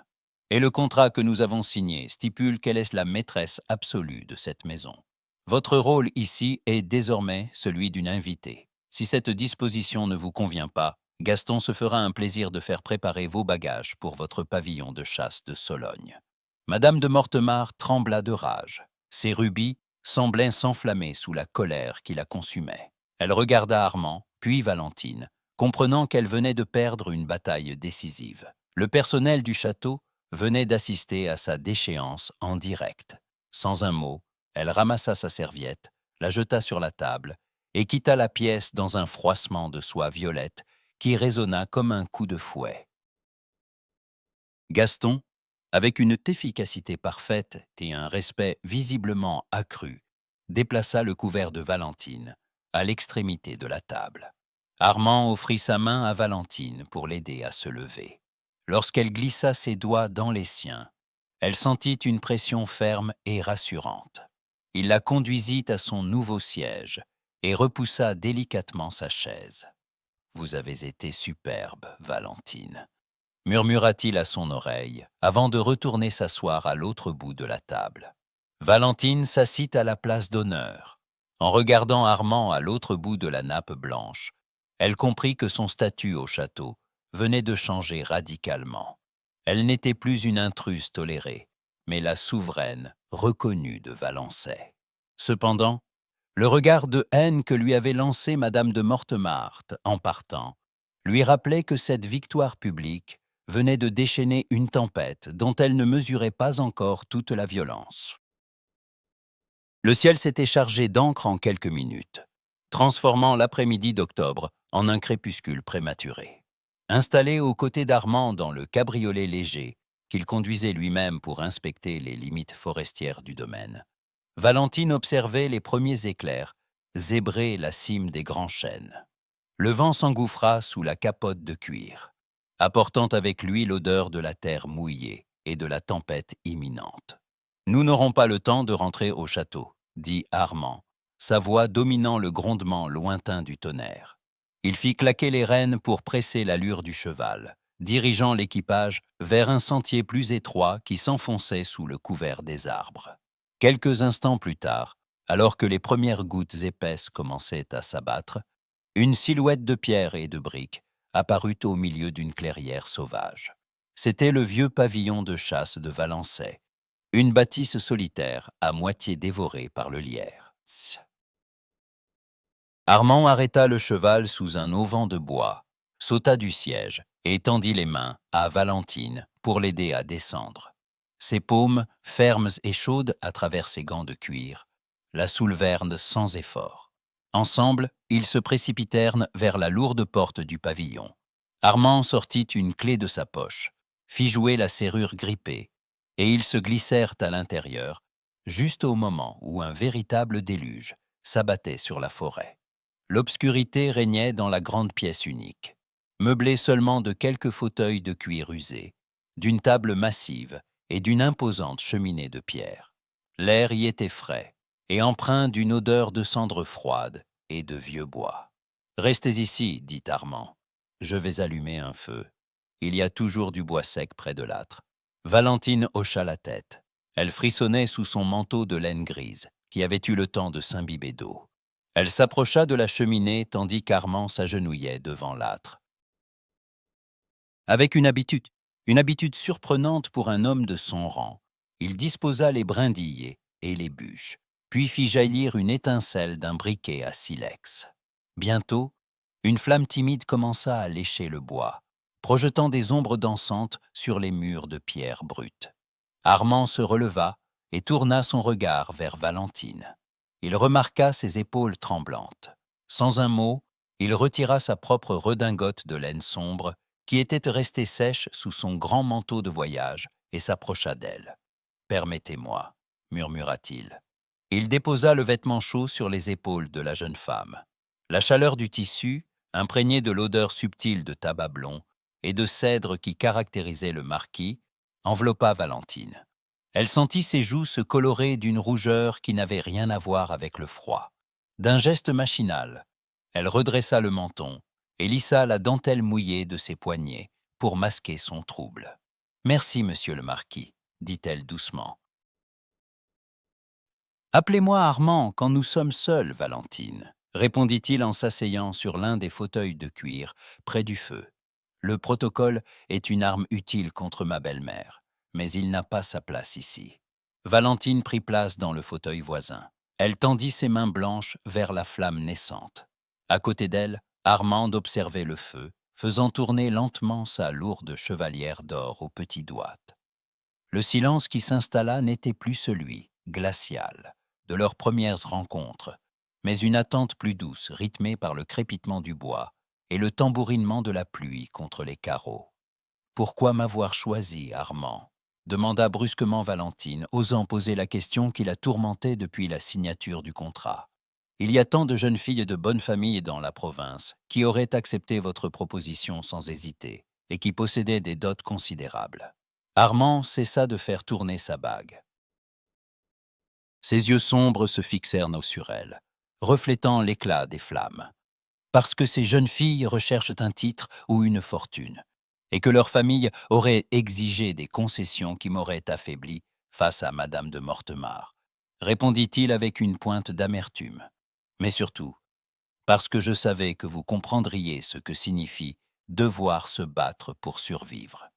Et le contrat que nous avons signé stipule qu'elle est la maîtresse absolue de cette maison. Votre rôle ici est désormais celui d'une invitée. Si cette disposition ne vous convient pas, Gaston se fera un plaisir de faire préparer vos bagages pour votre pavillon de chasse de Sologne. Madame de Mortemart trembla de rage. Ses rubis semblaient s'enflammer sous la colère qui la consumait. Elle regarda Armand, puis Valentine, comprenant qu'elle venait de perdre une bataille décisive. Le personnel du château venait d'assister à sa déchéance en direct. Sans un mot, elle ramassa sa serviette, la jeta sur la table et quitta la pièce dans un froissement de soie violette qui résonna comme un coup de fouet. Gaston, avec une efficacité parfaite et un respect visiblement accru, déplaça le couvert de Valentine à l'extrémité de la table. Armand offrit sa main à Valentine pour l'aider à se lever. Lorsqu'elle glissa ses doigts dans les siens, elle sentit une pression ferme et rassurante. Il la conduisit à son nouveau siège et repoussa délicatement sa chaise. « Vous avez été superbe, Valentine », murmura-t-il à son oreille, avant de retourner s'asseoir à l'autre bout de la table. Valentine s'assit à la place d'honneur. En regardant Armand à l'autre bout de la nappe blanche, elle comprit que son statut au château venait de changer radicalement. Elle n'était plus une intruse tolérée, mais la souveraine reconnue de Valençay. Cependant, le regard de haine que lui avait lancé Madame de Mortemart en partant lui rappelait que cette victoire publique venait de déchaîner une tempête dont elle ne mesurait pas encore toute la violence. Le ciel s'était chargé d'encre en quelques minutes, transformant l'après-midi d'octobre en un crépuscule prématuré. Installé aux côtés d'Armand dans le cabriolet léger qu'il conduisait lui-même pour inspecter les limites forestières du domaine, Valentine observait les premiers éclairs zébrer la cime des grands chênes. Le vent s'engouffra sous la capote de cuir, apportant avec lui l'odeur de la terre mouillée et de la tempête imminente. « Nous n'aurons pas le temps de rentrer au château », dit Armand, sa voix dominant le grondement lointain du tonnerre. Il fit claquer les rênes pour presser l'allure du cheval, dirigeant l'équipage vers un sentier plus étroit qui s'enfonçait sous le couvert des arbres. Quelques instants plus tard, alors que les premières gouttes épaisses commençaient à s'abattre, une silhouette de pierre et de briques apparut au milieu d'une clairière sauvage. C'était le vieux pavillon de chasse de Valençay, une bâtisse solitaire à moitié dévorée par le lierre. Armand arrêta le cheval sous un auvent de bois, sauta du siège et tendit les mains à Valentine pour l'aider à descendre. Ses paumes, fermes et chaudes à travers ses gants de cuir, la soulevèrent sans effort. Ensemble, ils se précipitèrent vers la lourde porte du pavillon. Armand sortit une clé de sa poche, fit jouer la serrure grippée, et ils se glissèrent à l'intérieur, juste au moment où un véritable déluge s'abattait sur la forêt. L'obscurité régnait dans la grande pièce unique, meublée seulement de quelques fauteuils de cuir usé, d'une table massive et d'une imposante cheminée de pierre. L'air y était frais et empreint d'une odeur de cendres froides et de vieux bois. « Restez ici, dit Armand. Je vais allumer un feu. Il y a toujours du bois sec près de l'âtre. » Valentine hocha la tête. Elle frissonnait sous son manteau de laine grise, qui avait eu le temps de s'imbiber d'eau. Elle s'approcha de la cheminée tandis qu'Armand s'agenouillait devant l'âtre. Avec une habitude surprenante pour un homme de son rang, il disposa les brindilles et les bûches, puis fit jaillir une étincelle d'un briquet à silex. Bientôt, une flamme timide commença à lécher le bois, projetant des ombres dansantes sur les murs de pierre brute. Armand se releva et tourna son regard vers Valentine. Il remarqua ses épaules tremblantes. Sans un mot, il retira sa propre redingote de laine sombre qui était restée sèche sous son grand manteau de voyage et s'approcha d'elle. « Permettez-moi, murmura-t-il. Il déposa le vêtement chaud sur les épaules de la jeune femme. La chaleur du tissu, imprégnée de l'odeur subtile de tabac blond et de cèdre qui caractérisait le marquis, enveloppa Valentine. Elle sentit ses joues se colorer d'une rougeur qui n'avait rien à voir avec le froid. D'un geste machinal, elle redressa le menton et lissa la dentelle mouillée de ses poignets pour masquer son trouble. « Merci, monsieur le marquis, dit-elle doucement. « Appelez-moi Armand quand nous sommes seuls, Valentine, répondit-il en s'asseyant sur l'un des fauteuils de cuir près du feu. Le protocole est une arme utile contre ma belle-mère, mais il n'a pas sa place ici. Valentine prit place dans le fauteuil voisin. Elle tendit ses mains blanches vers la flamme naissante. À côté d'elle, Armand observait le feu, faisant tourner lentement sa lourde chevalière d'or aux petits doigts. Le silence qui s'installa n'était plus celui, glacial, de leurs premières rencontres, mais une attente plus douce, rythmée par le crépitement du bois et le tambourinement de la pluie contre les carreaux. « Pourquoi m'avoir choisi, Armand ?» demanda brusquement Valentine, osant poser la question qui la tourmentait depuis la signature du contrat. « Il y a tant de jeunes filles de bonne famille dans la province qui auraient accepté votre proposition sans hésiter et qui possédaient des dots considérables. » Armand cessa de faire tourner sa bague. Ses yeux sombres se fixèrent sur elle, reflétant l'éclat des flammes. Parce que ces jeunes filles recherchent un titre ou une fortune, et que leur famille aurait exigé des concessions qui m'auraient affaibli face à Madame de Mortemart, répondit-il avec une pointe d'amertume. Mais surtout, parce que je savais que vous comprendriez ce que signifie devoir se battre pour survivre.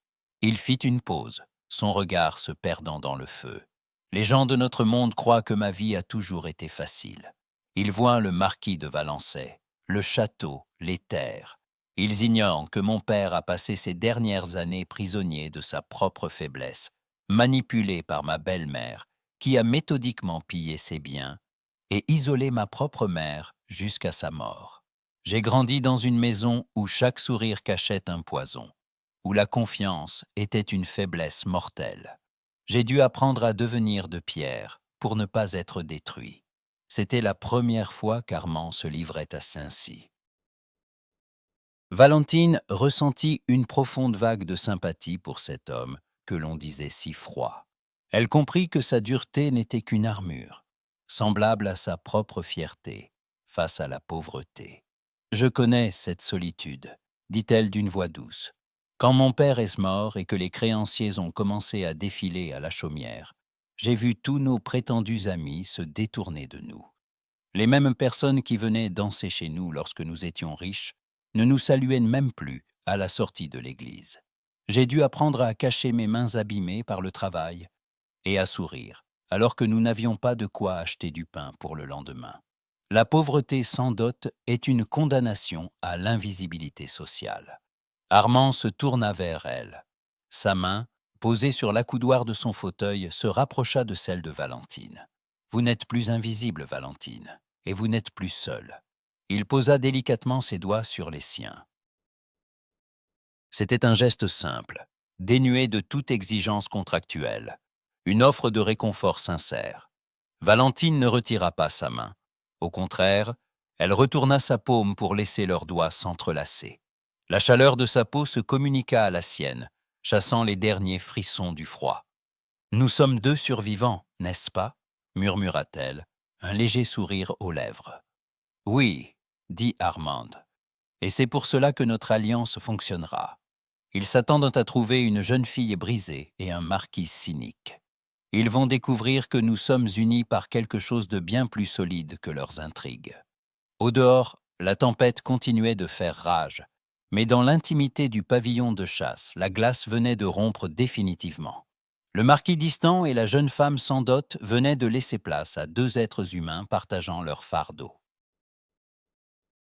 Il fit une pause, son regard se perdant dans le feu. Les gens de notre monde croient que ma vie a toujours été facile. Ils voient le marquis de Valençay, le château, les terres. Ils ignorent que mon père a passé ses dernières années prisonnier de sa propre faiblesse, manipulé par ma belle-mère, qui a méthodiquement pillé ses biens, et isolé ma propre mère jusqu'à sa mort. J'ai grandi dans une maison où chaque sourire cachait un poison, où la confiance était une faiblesse mortelle. J'ai dû apprendre à devenir de pierre pour ne pas être détruit. C'était la première fois qu'Armand se livrait à Saint-Cy. Valentine ressentit une profonde vague de sympathie pour cet homme que l'on disait si froid. Elle comprit que sa dureté n'était qu'une armure, semblable à sa propre fierté face à la pauvreté. « Je connais cette solitude, » dit-elle d'une voix douce. « Quand mon père est mort et que les créanciers ont commencé à défiler à la chaumière, j'ai vu tous nos prétendus amis se détourner de nous. Les mêmes personnes qui venaient danser chez nous lorsque nous étions riches ne nous saluaient même plus à la sortie de l'église. J'ai dû apprendre à cacher mes mains abîmées par le travail et à sourire, alors que nous n'avions pas de quoi acheter du pain pour le lendemain. La pauvreté sans dot est une condamnation à l'invisibilité sociale. » Armand se tourna vers elle. Sa main, posée sur l'accoudoir de son fauteuil, se rapprocha de celle de Valentine. « Vous n'êtes plus invisible, Valentine, et vous n'êtes plus seule. » Il posa délicatement ses doigts sur les siens. C'était un geste simple, dénué de toute exigence contractuelle, une offre de réconfort sincère. Valentine ne retira pas sa main. Au contraire, elle retourna sa paume pour laisser leurs doigts s'entrelacer. La chaleur de sa peau se communiqua à la sienne, chassant les derniers frissons du froid. « Nous sommes deux survivants, n'est-ce pas ?» murmura-t-elle, un léger sourire aux lèvres. « Oui, » dit Armand, « et c'est pour cela que notre alliance fonctionnera. Ils s'attendent à trouver une jeune fille brisée et un marquis cynique. Ils vont découvrir que nous sommes unis par quelque chose de bien plus solide que leurs intrigues. » Au dehors, la tempête continuait de faire rage, Mais dans l'intimité du pavillon de chasse, la glace venait de rompre définitivement. Le marquis d'Istan et la jeune femme sans dot venaient de laisser place à deux êtres humains partageant leur fardeau.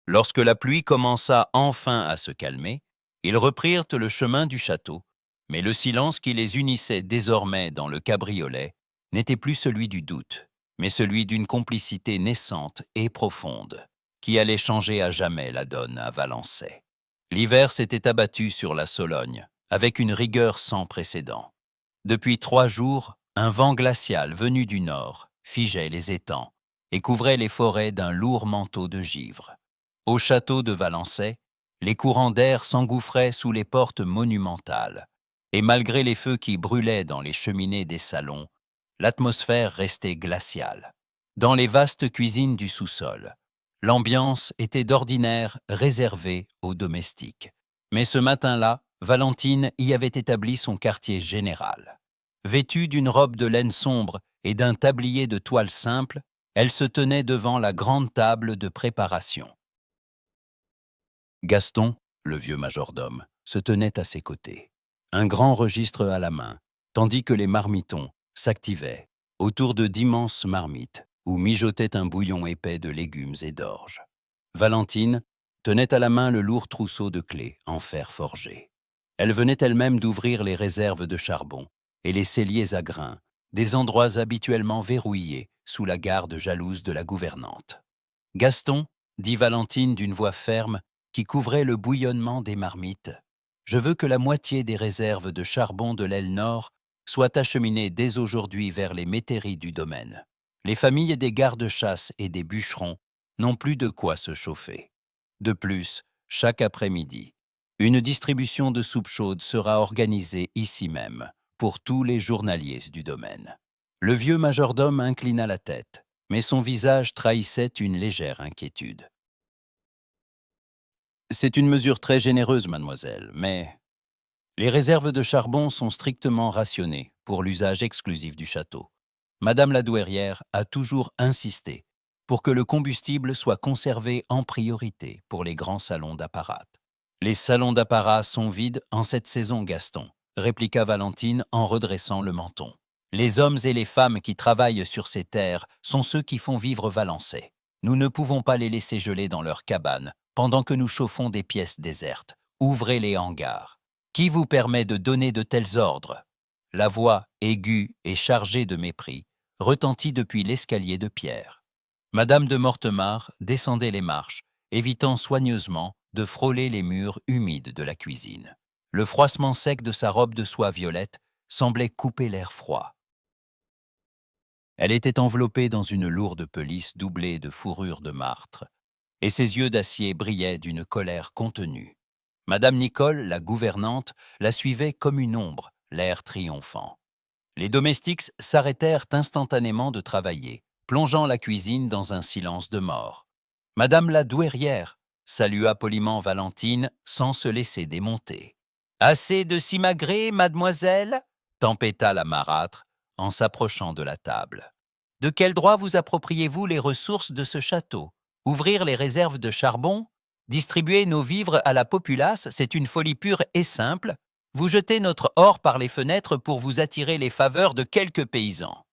Lorsque la pluie commença enfin à se calmer, ils reprirent le chemin du château, mais le silence qui les unissait désormais dans le cabriolet n'était plus celui du doute, mais celui d'une complicité naissante et profonde, qui allait changer à jamais la donne à Valençay. L'hiver s'était abattu sur la Sologne, avec une rigueur sans précédent. Depuis 3 jours, un vent glacial venu du nord figeait les étangs et couvrait les forêts d'un lourd manteau de givre. Au château de Valençay, les courants d'air s'engouffraient sous les portes monumentales, et malgré les feux qui brûlaient dans les cheminées des salons, l'atmosphère restait glaciale. Dans les vastes cuisines du sous-sol, l'ambiance était d'ordinaire réservée aux domestiques. Mais ce matin-là, Valentine y avait établi son quartier général. Vêtue d'une robe de laine sombre et d'un tablier de toile simple, elle se tenait devant la grande table de préparation. Gaston, le vieux majordome, se tenait à ses côtés, un grand registre à la main, tandis que les marmitons s'activaient autour d'immenses marmites où mijotait un bouillon épais de légumes et d'orge. Valentine tenait à la main le lourd trousseau de clés en fer forgé. Elle venait elle-même d'ouvrir les réserves de charbon et les celliers à grains, des endroits habituellement verrouillés sous la garde jalouse de la gouvernante. « Gaston, dit Valentine d'une voix ferme, qui couvrait le bouillonnement des marmites. Je veux que la moitié des réserves de charbon de l'aile nord soient acheminées dès aujourd'hui vers les métairies du domaine. Les familles des gardes-chasse et des bûcherons n'ont plus de quoi se chauffer. De plus, chaque après-midi, une distribution de soupe chaude sera organisée ici même pour tous les journaliers du domaine. » Le vieux majordome inclina la tête, mais son visage trahissait une légère inquiétude. « C'est une mesure très généreuse, mademoiselle, mais les réserves de charbon sont strictement rationnées pour l'usage exclusif du château. Madame la douairière a toujours insisté pour que le combustible soit conservé en priorité pour les grands salons d'apparat. Les salons d'apparat sont vides en cette saison, Gaston, répliqua Valentine en redressant le menton. Les hommes et les femmes qui travaillent sur ces terres sont ceux qui font vivre Valençay. Nous ne pouvons pas les laisser geler dans leurs cabanes pendant que nous chauffons des pièces désertes. Ouvrez les hangars. Qui vous permet de donner de tels ordres ?» La voix, aiguë et chargée de mépris, retentit depuis l'escalier de pierre. Madame de Mortemart descendait les marches, évitant soigneusement de frôler les murs humides de la cuisine. Le froissement sec de sa robe de soie violette semblait couper l'air froid. Elle était enveloppée dans une lourde pelisse doublée de fourrure de martre, et ses yeux d'acier brillaient d'une colère contenue. Madame Nicole, la gouvernante, la suivait comme une ombre, l'air triomphant. Les domestiques s'arrêtèrent instantanément de travailler, plongeant la cuisine dans un silence de mort. Madame la douairière salua poliment Valentine sans se laisser démonter. « Assez de simagrées, mademoiselle ?» tempêta la marâtre en s'approchant de la table. « De quel droit vous appropriez-vous les ressources de ce château? Ouvrir les réserves de charbon? Distribuer nos vivres à la populace, c'est une folie pure et simple. Vous jetez notre or par les fenêtres pour vous attirer les faveurs de quelques paysans. »«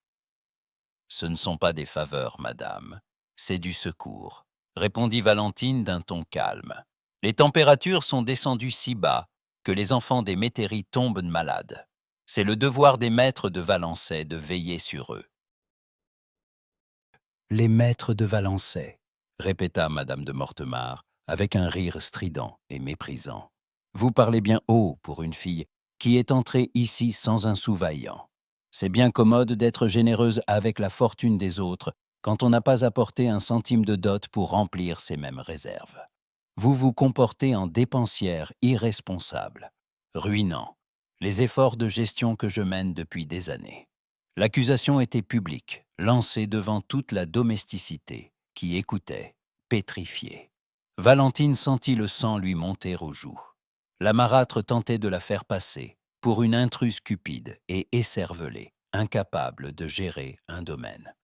Ce ne sont pas des faveurs, madame, c'est du secours, » répondit Valentine d'un ton calme. « Les températures sont descendues si bas que les enfants des métairies tombent malades. C'est le devoir des maîtres de Valençay de veiller sur eux. »« Les maîtres de Valençay, » répéta madame de Mortemart, avec un rire strident et méprisant. « Vous parlez bien haut pour une fille qui est entrée ici sans un sou vaillant. C'est bien commode d'être généreuse avec la fortune des autres quand on n'a pas apporté un centime de dot pour remplir ces mêmes réserves. Vous vous comportez en dépensière irresponsable, ruinant les efforts de gestion que je mène depuis des années. » L'accusation était publique, lancée devant toute la domesticité, qui écoutait, pétrifiée. Valentine sentit le sang lui monter aux joues. La marâtre tentait de la faire passer pour une intruse cupide et écervelée, incapable de gérer un domaine.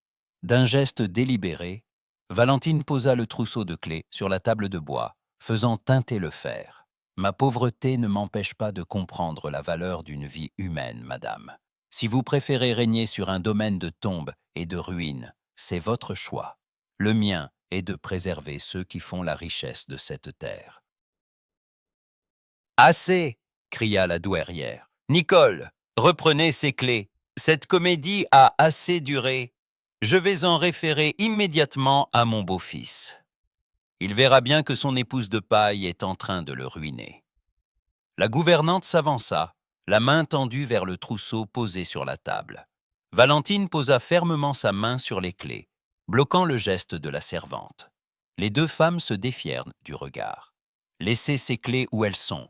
D'un geste délibéré, Valentine posa le trousseau de clés sur la table de bois, faisant tinter le fer. Ma pauvreté ne m'empêche pas de comprendre la valeur d'une vie humaine, madame. Si vous préférez régner sur un domaine de tombes et de ruines, c'est votre choix. Le mien est de préserver ceux qui font la richesse de cette terre. Assez! Cria la douairière. Nicole, reprenez ces clés. Cette comédie a assez duré. Je vais en référer immédiatement à mon beau-fils. Il verra bien que son épouse de paille est en train de le ruiner. La gouvernante s'avança, la main tendue vers le trousseau posé sur la table. Valentine posa fermement sa main sur les clés, bloquant le geste de la servante. Les deux femmes se défièrent du regard. Laissez ces clés où elles sont.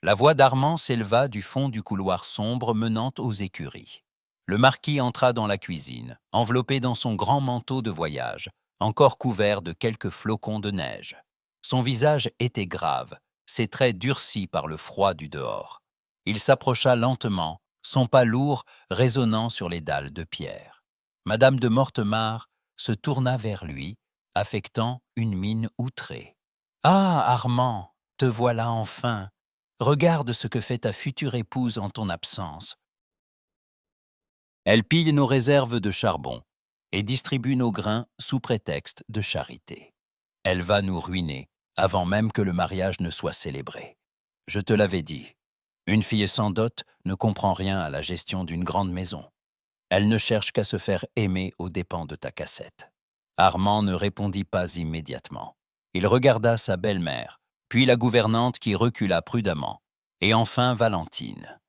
La voix d'Armand s'éleva du fond du couloir sombre menant aux écuries. Le marquis entra dans la cuisine, enveloppé dans son grand manteau de voyage, encore couvert de quelques flocons de neige. Son visage était grave, ses traits durcis par le froid du dehors. Il s'approcha lentement, son pas lourd résonnant sur les dalles de pierre. Madame de Mortemart se tourna vers lui, affectant une mine outrée. « Ah, Armand, te voilà enfin. Regarde ce que fait ta future épouse en ton absence. Elle pille nos réserves de charbon et distribue nos grains sous prétexte de charité. Elle va nous ruiner avant même que le mariage ne soit célébré. Je te l'avais dit, une fille sans dot ne comprend rien à la gestion d'une grande maison. Elle ne cherche qu'à se faire aimer aux dépens de ta cassette. » Armand ne répondit pas immédiatement. Il regarda sa belle-mère, puis la gouvernante qui recula prudemment, et enfin Valentine.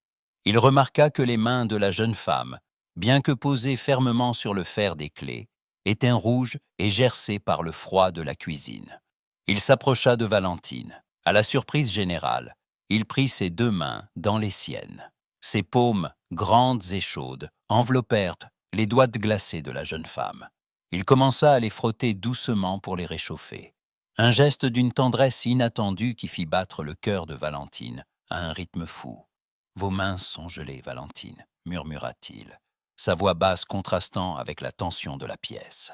Il remarqua que les mains de la jeune femme, bien que posées fermement sur le fer des clés, étaient rouges et gercées par le froid de la cuisine. Il s'approcha de Valentine. À la surprise générale, il prit ses deux mains dans les siennes. Ses paumes, grandes et chaudes, enveloppèrent les doigts glacés de la jeune femme. Il commença à les frotter doucement pour les réchauffer. Un geste d'une tendresse inattendue qui fit battre le cœur de Valentine à un rythme fou. « Vos mains sont gelées, Valentine, » murmura-t-il, sa voix basse contrastant avec la tension de la pièce.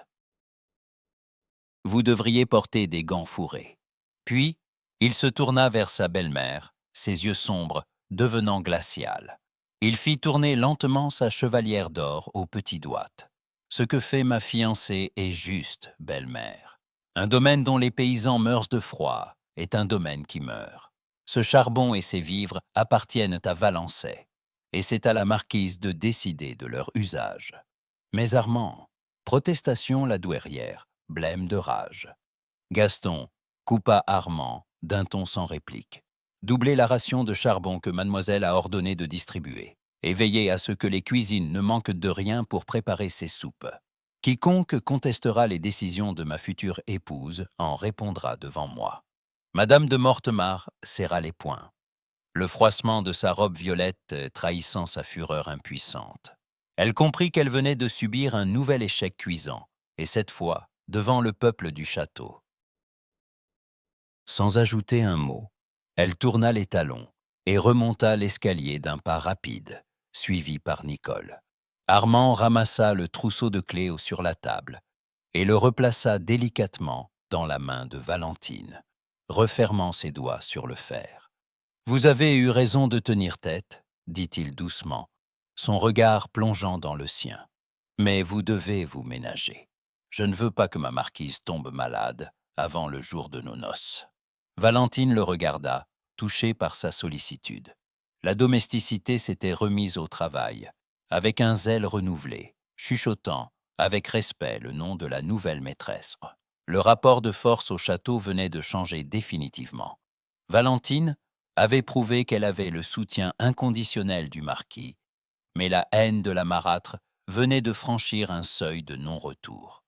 « Vous devriez porter des gants fourrés. » Puis, il se tourna vers sa belle-mère, ses yeux sombres devenant glacials. Il fit tourner lentement sa chevalière d'or au petit doigt. « Ce que fait ma fiancée est juste, belle-mère. Un domaine dont les paysans meurent de froid est un domaine qui meurt. Ce charbon et ses vivres appartiennent à Valençay, et c'est à la marquise de décider de leur usage. » « Mais Armand, » protestation la douairière, blême de rage. Gaston coupa Armand d'un ton sans réplique. « Doublez la ration de charbon que mademoiselle a ordonné de distribuer, et veillez à ce que les cuisines ne manquent de rien pour préparer ses soupes. Quiconque contestera les décisions de ma future épouse en répondra devant moi. » Madame de Mortemart serra les poings, le froissement de sa robe violette trahissant sa fureur impuissante. Elle comprit qu'elle venait de subir un nouvel échec cuisant, et cette fois, devant le peuple du château. Sans ajouter un mot, elle tourna les talons et remonta l'escalier d'un pas rapide, suivie par Nicole. Armand ramassa le trousseau de clés sur la table et le replaça délicatement dans la main de Valentine, refermant ses doigts sur le fer. « Vous avez eu raison de tenir tête, » dit-il doucement, son regard plongeant dans le sien. « Mais vous devez vous ménager. Je ne veux pas que ma marquise tombe malade avant le jour de nos noces. » Valentine le regarda, touchée par sa sollicitude. La domesticité s'était remise au travail, avec un zèle renouvelé, chuchotant, avec respect, le nom de la nouvelle maîtresse. Le rapport de force au château venait de changer définitivement. Valentine avait prouvé qu'elle avait le soutien inconditionnel du marquis, mais la haine de la marâtre venait de franchir un seuil de non-retour.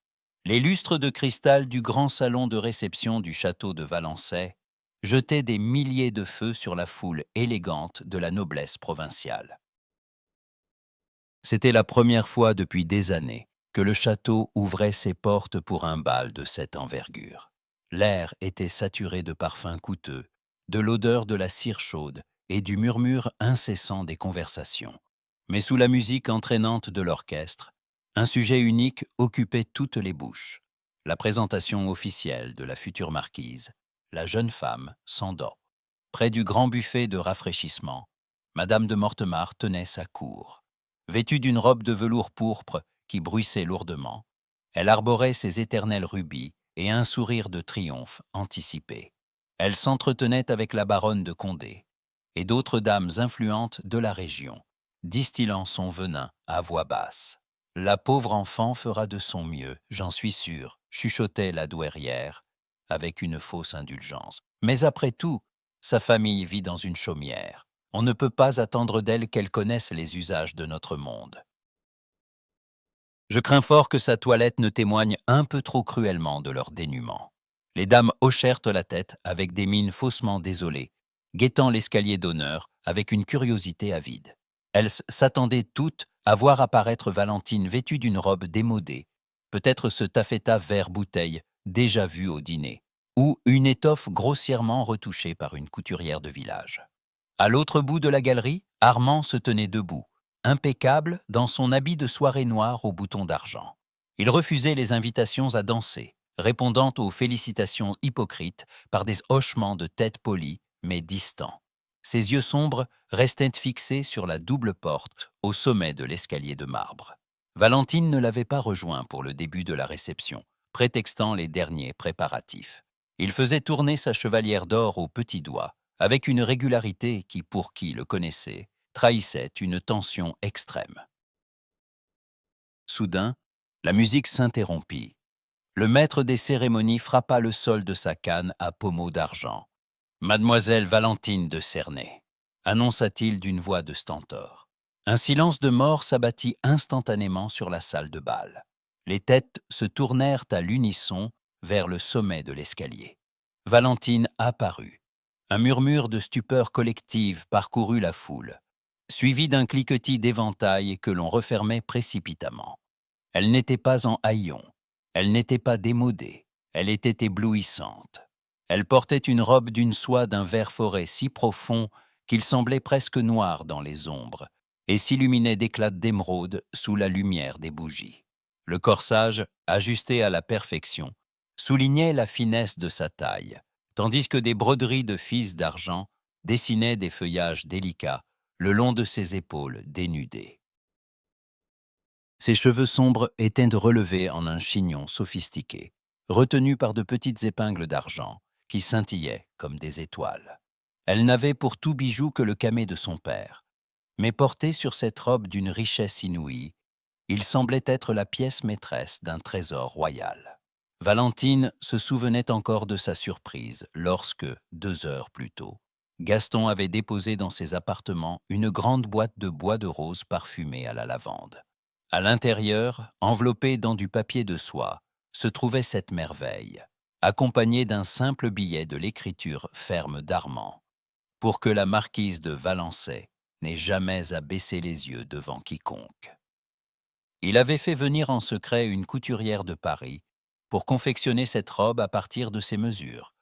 Les lustres de cristal du grand salon de réception du château de Valençay jetaient des milliers de feux sur la foule élégante de la noblesse provinciale. C'était la première fois depuis des années que le château ouvrait ses portes pour un bal de cette envergure. L'air était saturé de parfums coûteux, de l'odeur de la cire chaude et du murmure incessant des conversations. Mais sous la musique entraînante de l'orchestre, un sujet unique occupait toutes les bouches. La présentation officielle de la future marquise, la jeune femme sans dot. près du grand buffet de rafraîchissement, Madame de Mortemart tenait sa cour. Vêtue d'une robe de velours pourpre qui bruissait lourdement, elle arborait ses éternels rubis et un sourire de triomphe anticipé. Elle s'entretenait avec la baronne de Condé et d'autres dames influentes de la région, distillant son venin à voix basse. La pauvre enfant fera de son mieux, j'en suis sûr, chuchotait la douairière, avec une fausse indulgence. Mais après tout, sa famille vit dans une chaumière. On ne peut pas attendre d'elle qu'elle connaisse les usages de notre monde. Je crains fort que sa toilette ne témoigne un peu trop cruellement de leur dénuement. Les dames hochèrent la tête avec des mines faussement désolées, guettant l'escalier d'honneur avec une curiosité avide. Elles s'attendaient toutes à voir apparaître Valentine vêtue d'une robe démodée, peut-être ce taffetas vert bouteille déjà vu au dîner, ou une étoffe grossièrement retouchée par une couturière de village. À l'autre bout de la galerie, Armand se tenait debout, impeccable dans son habit de soirée noir aux boutons d'argent. Il refusait les invitations à danser, répondant aux félicitations hypocrites par des hochements de tête polis mais distants. Ses yeux sombres restaient fixés sur la double porte au sommet de l'escalier de marbre. Valentine ne l'avait pas rejoint pour le début de la réception, prétextant les derniers préparatifs. Il faisait tourner sa chevalière d'or au petit doigt, avec une régularité qui, pour qui le connaissait, trahissait une tension extrême. Soudain, la musique s'interrompit. Le maître des cérémonies frappa le sol de sa canne à pommeau d'argent. « Mademoiselle Valentine de Cernay », annonça-t-il d'une voix de stentor. Un silence de mort s'abattit instantanément sur la salle de bal. Les têtes se tournèrent à l'unisson vers le sommet de l'escalier. Valentine apparut. Un murmure de stupeur collective parcourut la foule, suivi d'un cliquetis d'éventail que l'on refermait précipitamment. Elle n'était pas en haillons, elle n'était pas démodée, elle était éblouissante. Elle portait une robe d'une soie d'un vert forêt si profond qu'il semblait presque noir dans les ombres et s'illuminait d'éclats d'émeraude sous la lumière des bougies. Le corsage, ajusté à la perfection, soulignait la finesse de sa taille, tandis que des broderies de fils d'argent dessinaient des feuillages délicats le long de ses épaules dénudées. Ses cheveux sombres étaient relevés en un chignon sophistiqué, retenu par de petites épingles d'argent qui scintillaient comme des étoiles. Elle n'avait pour tout bijou que le camée de son père, mais porté sur cette robe d'une richesse inouïe, il semblait être la pièce maîtresse d'un trésor royal. Valentine se souvenait encore de sa surprise lorsque, 2 heures plus tôt, Gaston avait déposé dans ses appartements une grande boîte de bois de rose parfumée à la lavande. À l'intérieur, enveloppée dans du papier de soie, se trouvait cette merveille, accompagnée d'un simple billet de l'écriture ferme d'Armand, pour que la marquise de Valençay n'ait jamais à baisser les yeux devant quiconque. Il avait fait venir en secret une couturière de Paris pour confectionner cette robe à partir de ses mesures,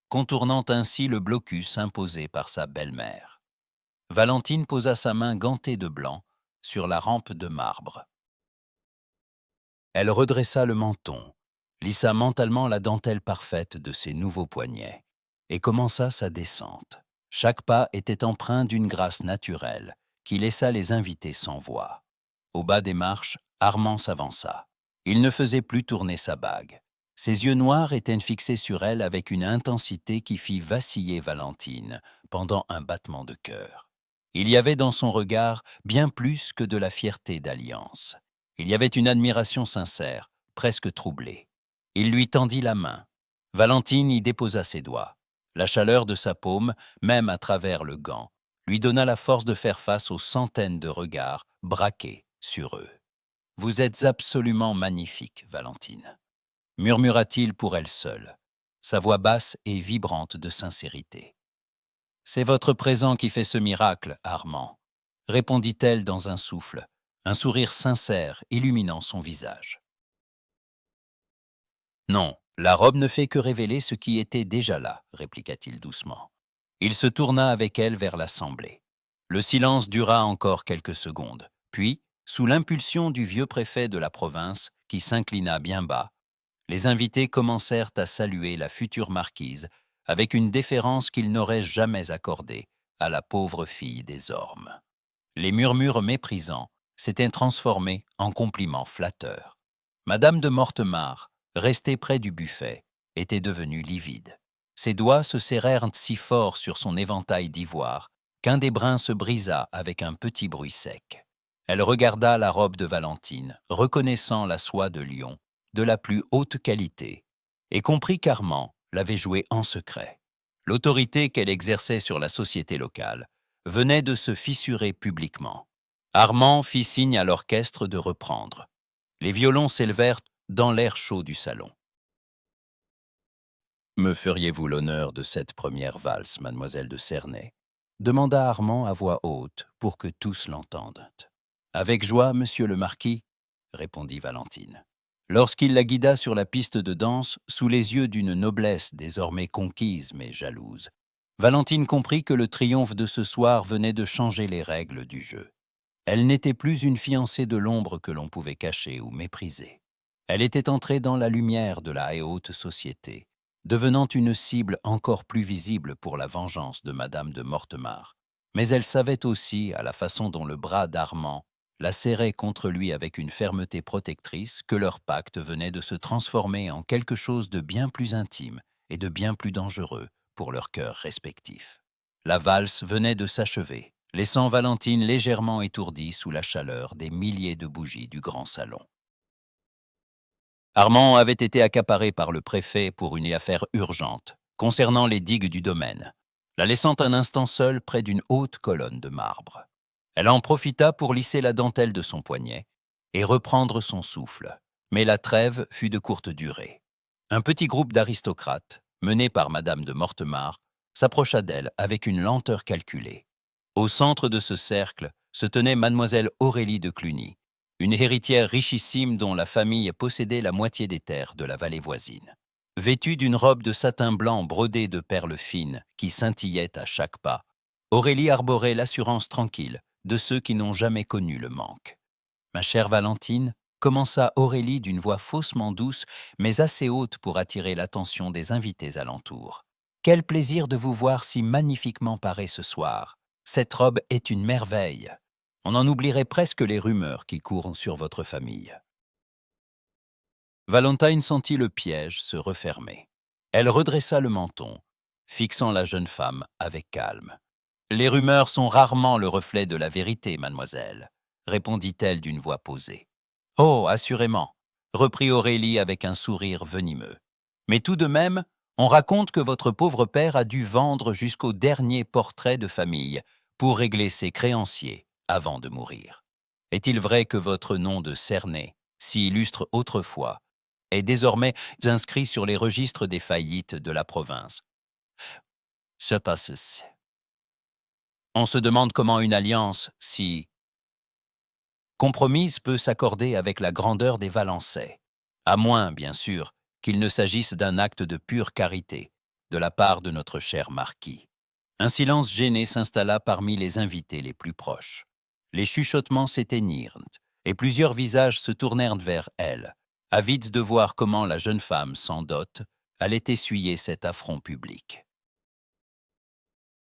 contournant ainsi le blocus imposé par sa belle-mère. Valentine posa sa main gantée de blanc sur la rampe de marbre. Elle redressa le menton, lissa mentalement la dentelle parfaite de ses nouveaux poignets et commença sa descente. Chaque pas était empreint d'une grâce naturelle qui laissa les invités sans voix. Au bas des marches, Armand s'avança. Il ne faisait plus tourner sa bague. Ses yeux noirs étaient fixés sur elle avec une intensité qui fit vaciller Valentine pendant un battement de cœur. Il y avait dans son regard bien plus que de la fierté d'alliance. Il y avait une admiration sincère, presque troublée. Il lui tendit la main. Valentine y déposa ses doigts. La chaleur de sa paume, même à travers le gant, lui donna la force de faire face aux centaines de regards braqués sur eux. « Vous êtes absolument magnifique, Valentine », murmura-t-il pour elle seule, sa voix basse et vibrante de sincérité. « C'est votre présent qui fait ce miracle, Armand », répondit-elle dans un souffle, un sourire sincère illuminant son visage. « Non, la robe ne fait que révéler ce qui était déjà là, répliqua-t-il doucement. Il se tourna avec elle vers l'assemblée. Le silence dura encore quelques secondes, puis, sous l'impulsion du vieux préfet de la province, qui s'inclina bien bas, les invités commencèrent à saluer la future marquise avec une déférence qu'il n'aurait jamais accordée à la pauvre fille des ormes. Les murmures méprisants s'étaient transformés en compliments flatteurs. Madame de Mortemart, restée près du buffet, était devenue livide. Ses doigts se serrèrent si fort sur son éventail d'ivoire qu'un des brins se brisa avec un petit bruit sec. Elle regarda la robe de Valentine, reconnaissant la soie de lion, de la plus haute qualité, et comprit qu'Armand l'avait jouée en secret. L'autorité qu'elle exerçait sur la société locale venait de se fissurer publiquement. Armand fit signe à l'orchestre de reprendre. Les violons s'élevèrent dans l'air chaud du salon. « Me feriez-vous l'honneur de cette première valse, mademoiselle de Cernay ?» demanda Armand à voix haute pour que tous l'entendent. « Avec joie, monsieur le marquis, » répondit Valentine. Lorsqu'il la guida sur la piste de danse, sous les yeux d'une noblesse désormais conquise mais jalouse, Valentine comprit que le triomphe de ce soir venait de changer les règles du jeu. Elle n'était plus une fiancée de l'ombre que l'on pouvait cacher ou mépriser. Elle était entrée dans la lumière de la haute société, devenant une cible encore plus visible pour la vengeance de Madame de Mortemart. Mais elle savait aussi, à la façon dont le bras d'Armand la serrait contre lui avec une fermeté protectrice, que leur pacte venait de se transformer en quelque chose de bien plus intime et de bien plus dangereux pour leurs cœurs respectifs. La valse venait de s'achever, laissant Valentine légèrement étourdie sous la chaleur des milliers de bougies du grand salon. Armand avait été accaparé par le préfet pour une affaire urgente, concernant les digues du domaine, la laissant un instant seule près d'une haute colonne de marbre. Elle en profita pour lisser la dentelle de son poignet et reprendre son souffle, mais la trêve fut de courte durée. Un petit groupe d'aristocrates, mené par Madame de Mortemart, s'approcha d'elle avec une lenteur calculée. Au centre de ce cercle se tenait Mademoiselle Aurélie de Cluny, une héritière richissime dont la famille possédait la moitié des terres de la vallée voisine. Vêtue d'une robe de satin blanc brodée de perles fines qui scintillaient à chaque pas, Aurélie arborait l'assurance tranquille de ceux qui n'ont jamais connu le manque. « Ma chère Valentine », commença Aurélie d'une voix faussement douce, mais assez haute pour attirer l'attention des invités alentour. « Quel plaisir de vous voir si magnifiquement parée ce soir. Cette robe est une merveille. On en oublierait presque les rumeurs qui courent sur votre famille. » Valentine sentit le piège se refermer. Elle redressa le menton, fixant la jeune femme avec calme. « Les rumeurs sont rarement le reflet de la vérité, mademoiselle, » répondit-elle d'une voix posée. « Oh, assurément, » reprit Aurélie avec un sourire venimeux. « Mais tout de même, on raconte que votre pauvre père a dû vendre jusqu'au dernier portrait de famille pour régler ses créanciers avant de mourir. Est-il vrai que votre nom de Cernay, si illustre autrefois, est désormais inscrit sur les registres des faillites de la province? Je passe. On se demande comment une alliance si compromise peut s'accorder avec la grandeur des Valençais, à moins, bien sûr, qu'il ne s'agisse d'un acte de pure carité de la part de notre cher marquis. » Un silence gêné s'installa parmi les invités les plus proches. Les chuchotements s'éteignirent, et plusieurs visages se tournèrent vers elle, avides de voir comment la jeune femme sans dot allait essuyer cet affront public.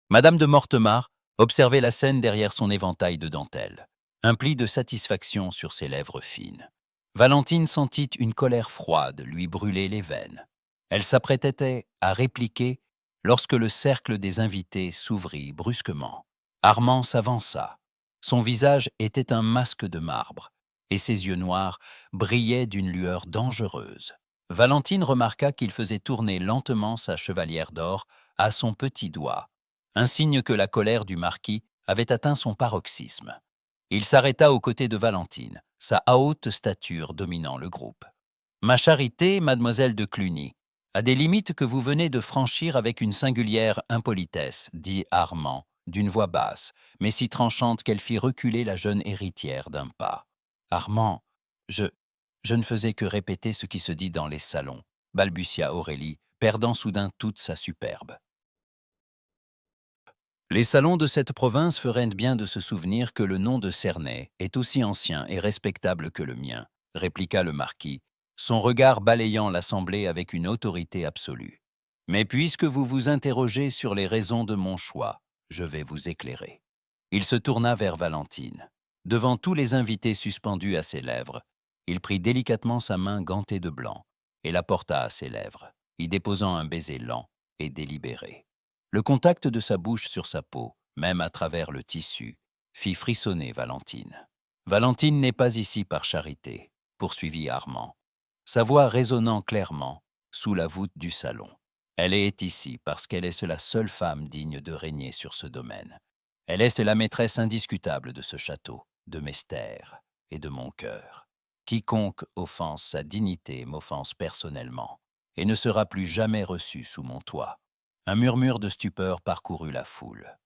Madame de Mortemart observait la scène derrière son éventail de dentelle, un pli de satisfaction sur ses lèvres fines. Valentine sentit une colère froide lui brûler les veines. Elle s'apprêtait à répliquer lorsque le cercle des invités s'ouvrit brusquement. Armand s'avança. Son visage était un masque de marbre, et ses yeux noirs brillaient d'une lueur dangereuse. Valentine remarqua qu'il faisait tourner lentement sa chevalière d'or à son petit doigt, un signe que la colère du marquis avait atteint son paroxysme. Il s'arrêta aux côtés de Valentine, sa haute stature dominant le groupe. « Ma charité, mademoiselle de Cluny, a des limites que vous venez de franchir avec une singulière impolitesse, » dit Armand, d'une voix basse, mais si tranchante qu'elle fit reculer la jeune héritière d'un pas. « Armand, je ne faisais que répéter ce qui se dit dans les salons, » balbutia Aurélie, perdant soudain toute sa superbe. Les salons de cette province feraient bien de se souvenir que le nom de Cernay est aussi ancien et respectable que le mien, répliqua le marquis, son regard balayant l'assemblée avec une autorité absolue. Mais puisque vous vous interrogez sur les raisons de mon choix, je vais vous éclairer. Il se tourna vers Valentine. Devant tous les invités suspendus à ses lèvres, il prit délicatement sa main gantée de blanc et la porta à ses lèvres, y déposant un baiser lent et délibéré. Le contact de sa bouche sur sa peau, même à travers le tissu, fit frissonner Valentine. Valentine n'est pas ici par charité, poursuivit Armand, sa voix résonnant clairement sous la voûte du salon. Elle est ici parce qu'elle est la seule femme digne de régner sur ce domaine. Elle est la maîtresse indiscutable de ce château, de mes stères et de mon cœur. Quiconque offense sa dignité m'offense personnellement et ne sera plus jamais reçu sous mon toit. Un murmure de stupeur parcourut la foule.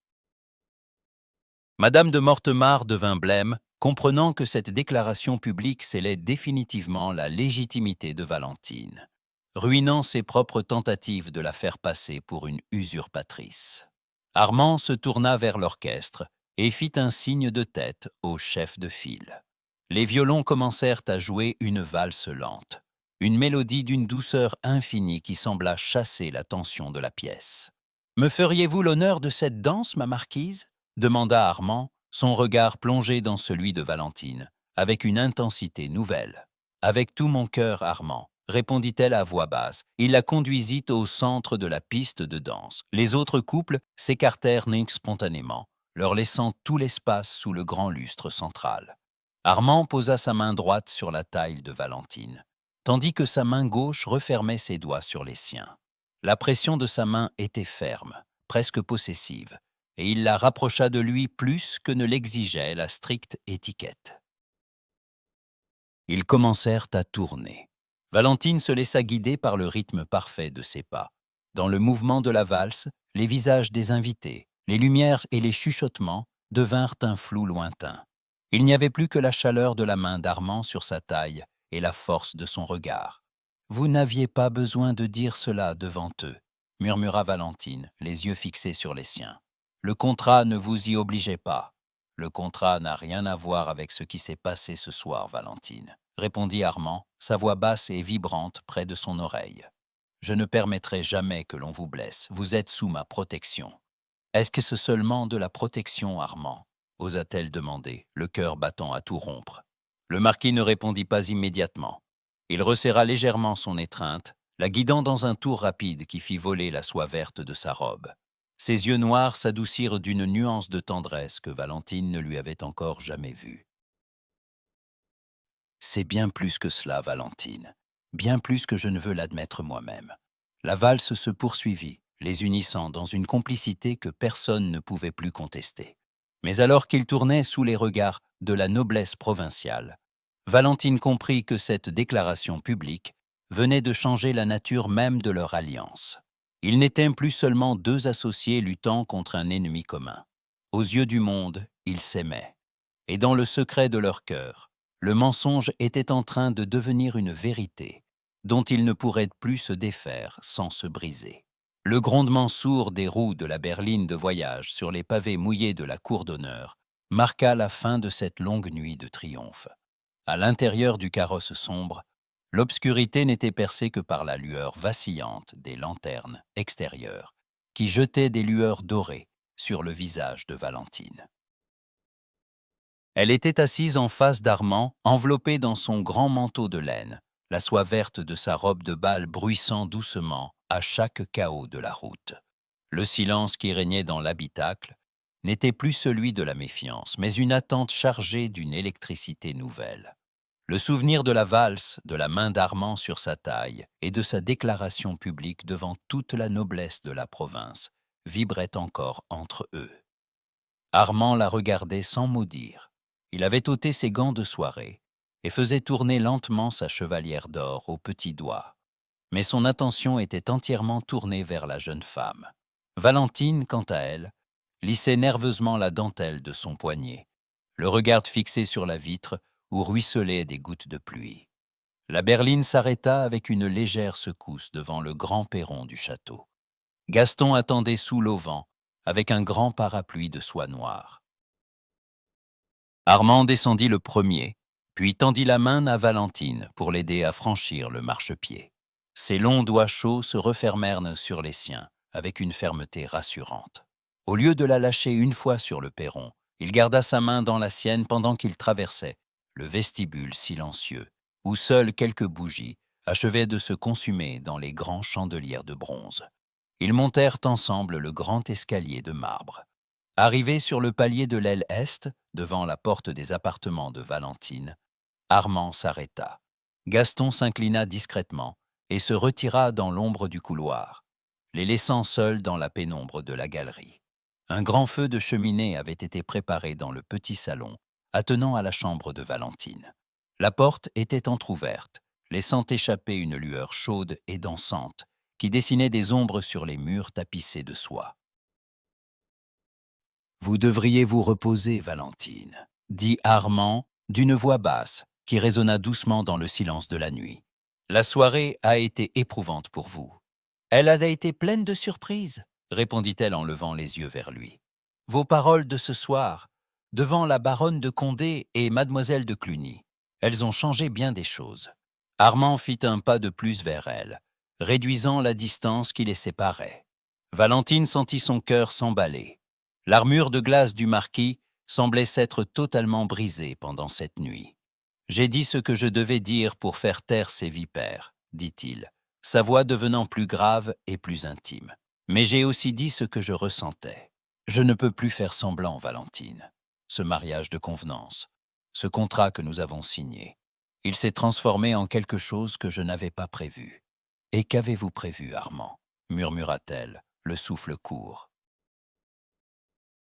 Madame de Mortemart devint blême, comprenant que cette déclaration publique scellait définitivement la légitimité de Valentine, ruinant ses propres tentatives de la faire passer pour une usurpatrice. Armand se tourna vers l'orchestre et fit un signe de tête au chef de file. Les violons commencèrent à jouer une valse lente, une mélodie d'une douceur infinie qui sembla chasser la tension de la pièce. « Me feriez-vous l'honneur de cette danse, ma marquise ?» demanda Armand, son regard plongé dans celui de Valentine, avec une intensité nouvelle. « Avec tout mon cœur, Armand, » répondit-elle à voix basse. Il la conduisit au centre de la piste de danse. Les autres couples s'écartèrent spontanément, leur laissant tout l'espace sous le grand lustre central. Armand posa sa main droite sur la taille de Valentine, tandis que sa main gauche refermait ses doigts sur les siens. La pression de sa main était ferme, presque possessive, et il la rapprocha de lui plus que ne l'exigeait la stricte étiquette. Ils commencèrent à tourner. Valentine se laissa guider par le rythme parfait de ses pas. Dans le mouvement de la valse, les visages des invités, les lumières et les chuchotements devinrent un flou lointain. Il n'y avait plus que la chaleur de la main d'Armand sur sa taille et la force de son regard. « Vous n'aviez pas besoin de dire cela devant eux, » murmura Valentine, les yeux fixés sur les siens. « Le contrat ne vous y obligeait pas. » « Le contrat n'a rien à voir avec ce qui s'est passé ce soir, Valentine, » répondit Armand, sa voix basse et vibrante près de son oreille. « Je ne permettrai jamais que l'on vous blesse. Vous êtes sous ma protection. »« Est-ce que c'est seulement de la protection, Armand ?» osa-t-elle demander, le cœur battant à tout rompre. Le marquis ne répondit pas immédiatement. Il resserra légèrement son étreinte, la guidant dans un tour rapide qui fit voler la soie verte de sa robe. Ses yeux noirs s'adoucirent d'une nuance de tendresse que Valentine ne lui avait encore jamais vue. « C'est bien plus que cela, Valentine, bien plus que je ne veux l'admettre moi-même. » La valse se poursuivit, les unissant dans une complicité que personne ne pouvait plus contester. Mais alors qu'ils tournaient sous les regards de la noblesse provinciale, Valentine comprit que cette déclaration publique venait de changer la nature même de leur alliance. Ils n'étaient plus seulement deux associés luttant contre un ennemi commun. Aux yeux du monde, ils s'aimaient. Et dans le secret de leur cœur, le mensonge était en train de devenir une vérité, dont ils ne pourraient plus se défaire sans se briser. Le grondement sourd des roues de la berline de voyage sur les pavés mouillés de la cour d'honneur marqua la fin de cette longue nuit de triomphe. À l'intérieur du carrosse sombre, l'obscurité n'était percée que par la lueur vacillante des lanternes extérieures, qui jetaient des lueurs dorées sur le visage de Valentine. Elle était assise en face d'Armand, enveloppée dans son grand manteau de laine, la soie verte de sa robe de bal bruissant doucement à chaque cahot de la route. Le silence qui régnait dans l'habitacle n'était plus celui de la méfiance, mais une attente chargée d'une électricité nouvelle. Le souvenir de la valse, de la main d'Armand sur sa taille et de sa déclaration publique devant toute la noblesse de la province vibrait encore entre eux. Armand la regardait sans mot dire. Il avait ôté ses gants de soirée et faisait tourner lentement sa chevalière d'or aux petits doigts. Mais son attention était entièrement tournée vers la jeune femme. Valentine, quant à elle, lissait nerveusement la dentelle de son poignet, le regard fixé sur la vitre où ruisselaient des gouttes de pluie. La berline s'arrêta avec une légère secousse devant le grand perron du château. Gaston attendait sous l'auvent, avec un grand parapluie de soie noire. Armand descendit le premier, puis tendit la main à Valentine pour l'aider à franchir le marchepied. Ses longs doigts chauds se refermèrent sur les siens, avec une fermeté rassurante. Au lieu de la lâcher une fois sur le perron, il garda sa main dans la sienne pendant qu'il traversait le vestibule silencieux, où seules quelques bougies achevaient de se consumer dans les grands chandeliers de bronze. Ils montèrent ensemble le grand escalier de marbre. Arrivé sur le palier de l'aile est, devant la porte des appartements de Valentine, Armand s'arrêta. Gaston s'inclina discrètement et se retira dans l'ombre du couloir, les laissant seuls dans la pénombre de la galerie. Un grand feu de cheminée avait été préparé dans le petit salon, attenant à la chambre de Valentine. La porte était entr'ouverte, laissant échapper une lueur chaude et dansante qui dessinait des ombres sur les murs tapissés de soie. « Vous devriez vous reposer, Valentine, » dit Armand d'une voix basse qui résonna doucement dans le silence de la nuit. « La soirée a été éprouvante pour vous. »« Elle a été pleine de surprises, » répondit-elle en levant les yeux vers lui. « Vos paroles de ce soir, devant la baronne de Condé et mademoiselle de Cluny, elles ont changé bien des choses. » Armand fit un pas de plus vers elle, réduisant la distance qui les séparait. Valentine sentit son cœur s'emballer. L'armure de glace du marquis semblait s'être totalement brisée pendant cette nuit. « J'ai dit ce que je devais dire pour faire taire ces vipères, » dit-il, sa voix devenant plus grave et plus intime. « Mais j'ai aussi dit ce que je ressentais. Je ne peux plus faire semblant, Valentine. Ce mariage de convenance, ce contrat que nous avons signé, il s'est transformé en quelque chose que je n'avais pas prévu. »« Et qu'avez-vous prévu, Armand ?» murmura-t-elle, le souffle court.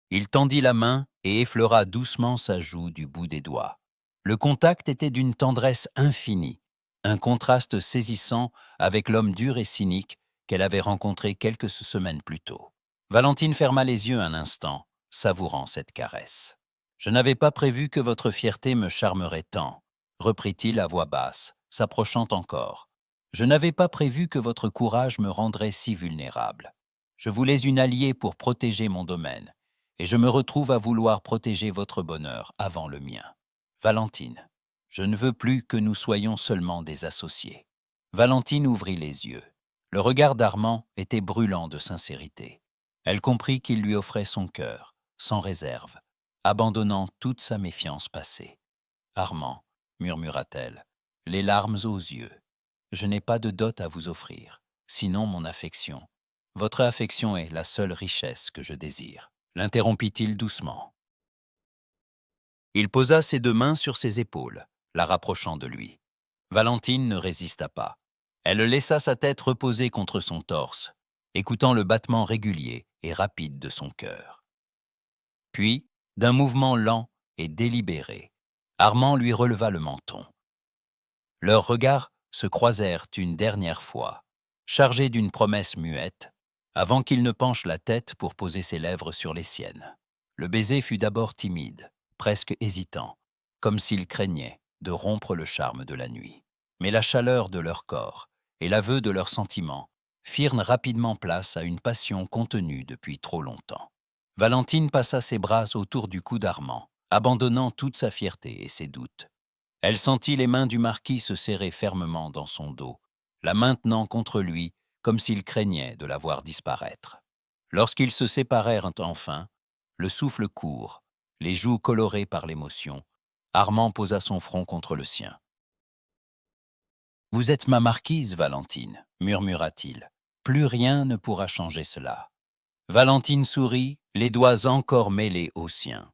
Il tendit la main et effleura doucement sa joue du bout des doigts. Le contact était d'une tendresse infinie, un contraste saisissant avec l'homme dur et cynique qu'elle avait rencontré quelques semaines plus tôt. Valentine ferma les yeux un instant, savourant cette caresse. « Je n'avais pas prévu que votre fierté me charmerait tant, » reprit-il à voix basse, s'approchant encore. « Je n'avais pas prévu que votre courage me rendrait si vulnérable. Je voulais une alliée pour protéger mon domaine, et je me retrouve à vouloir protéger votre bonheur avant le mien. Valentine, je ne veux plus que nous soyons seulement des associés. » Valentine ouvrit les yeux. Le regard d'Armand était brûlant de sincérité. Elle comprit qu'il lui offrait son cœur, sans réserve, abandonnant toute sa méfiance passée. « Armand, » murmura-t-elle, les larmes aux yeux, « je n'ai pas de dot à vous offrir, sinon mon affection. Votre affection est la seule richesse que je désire. » L'interrompit-il doucement. Il posa ses deux mains sur ses épaules, la rapprochant de lui. Valentine ne résista pas. Elle laissa sa tête reposer contre son torse, écoutant le battement régulier et rapide de son cœur. Puis, d'un mouvement lent et délibéré, Armand lui releva le menton. Leurs regards se croisèrent une dernière fois, chargés d'une promesse muette, avant qu'il ne penche la tête pour poser ses lèvres sur les siennes. Le baiser fut d'abord timide, presque hésitant, comme s'il craignait de rompre le charme de la nuit. Mais la chaleur de leur corps et l'aveu de leurs sentiments firent rapidement place à une passion contenue depuis trop longtemps. Valentine passa ses bras autour du cou d'Armand, abandonnant toute sa fierté et ses doutes. Elle sentit les mains du marquis se serrer fermement dans son dos, la maintenant contre lui comme s'il craignait de la voir disparaître. Lorsqu'ils se séparèrent enfin, le souffle court, les joues colorées par l'émotion, Armand posa son front contre le sien. « Vous êtes ma marquise, Valentine, » murmura-t-il. « Plus rien ne pourra changer cela. » Valentine sourit, les doigts encore mêlés aux siens.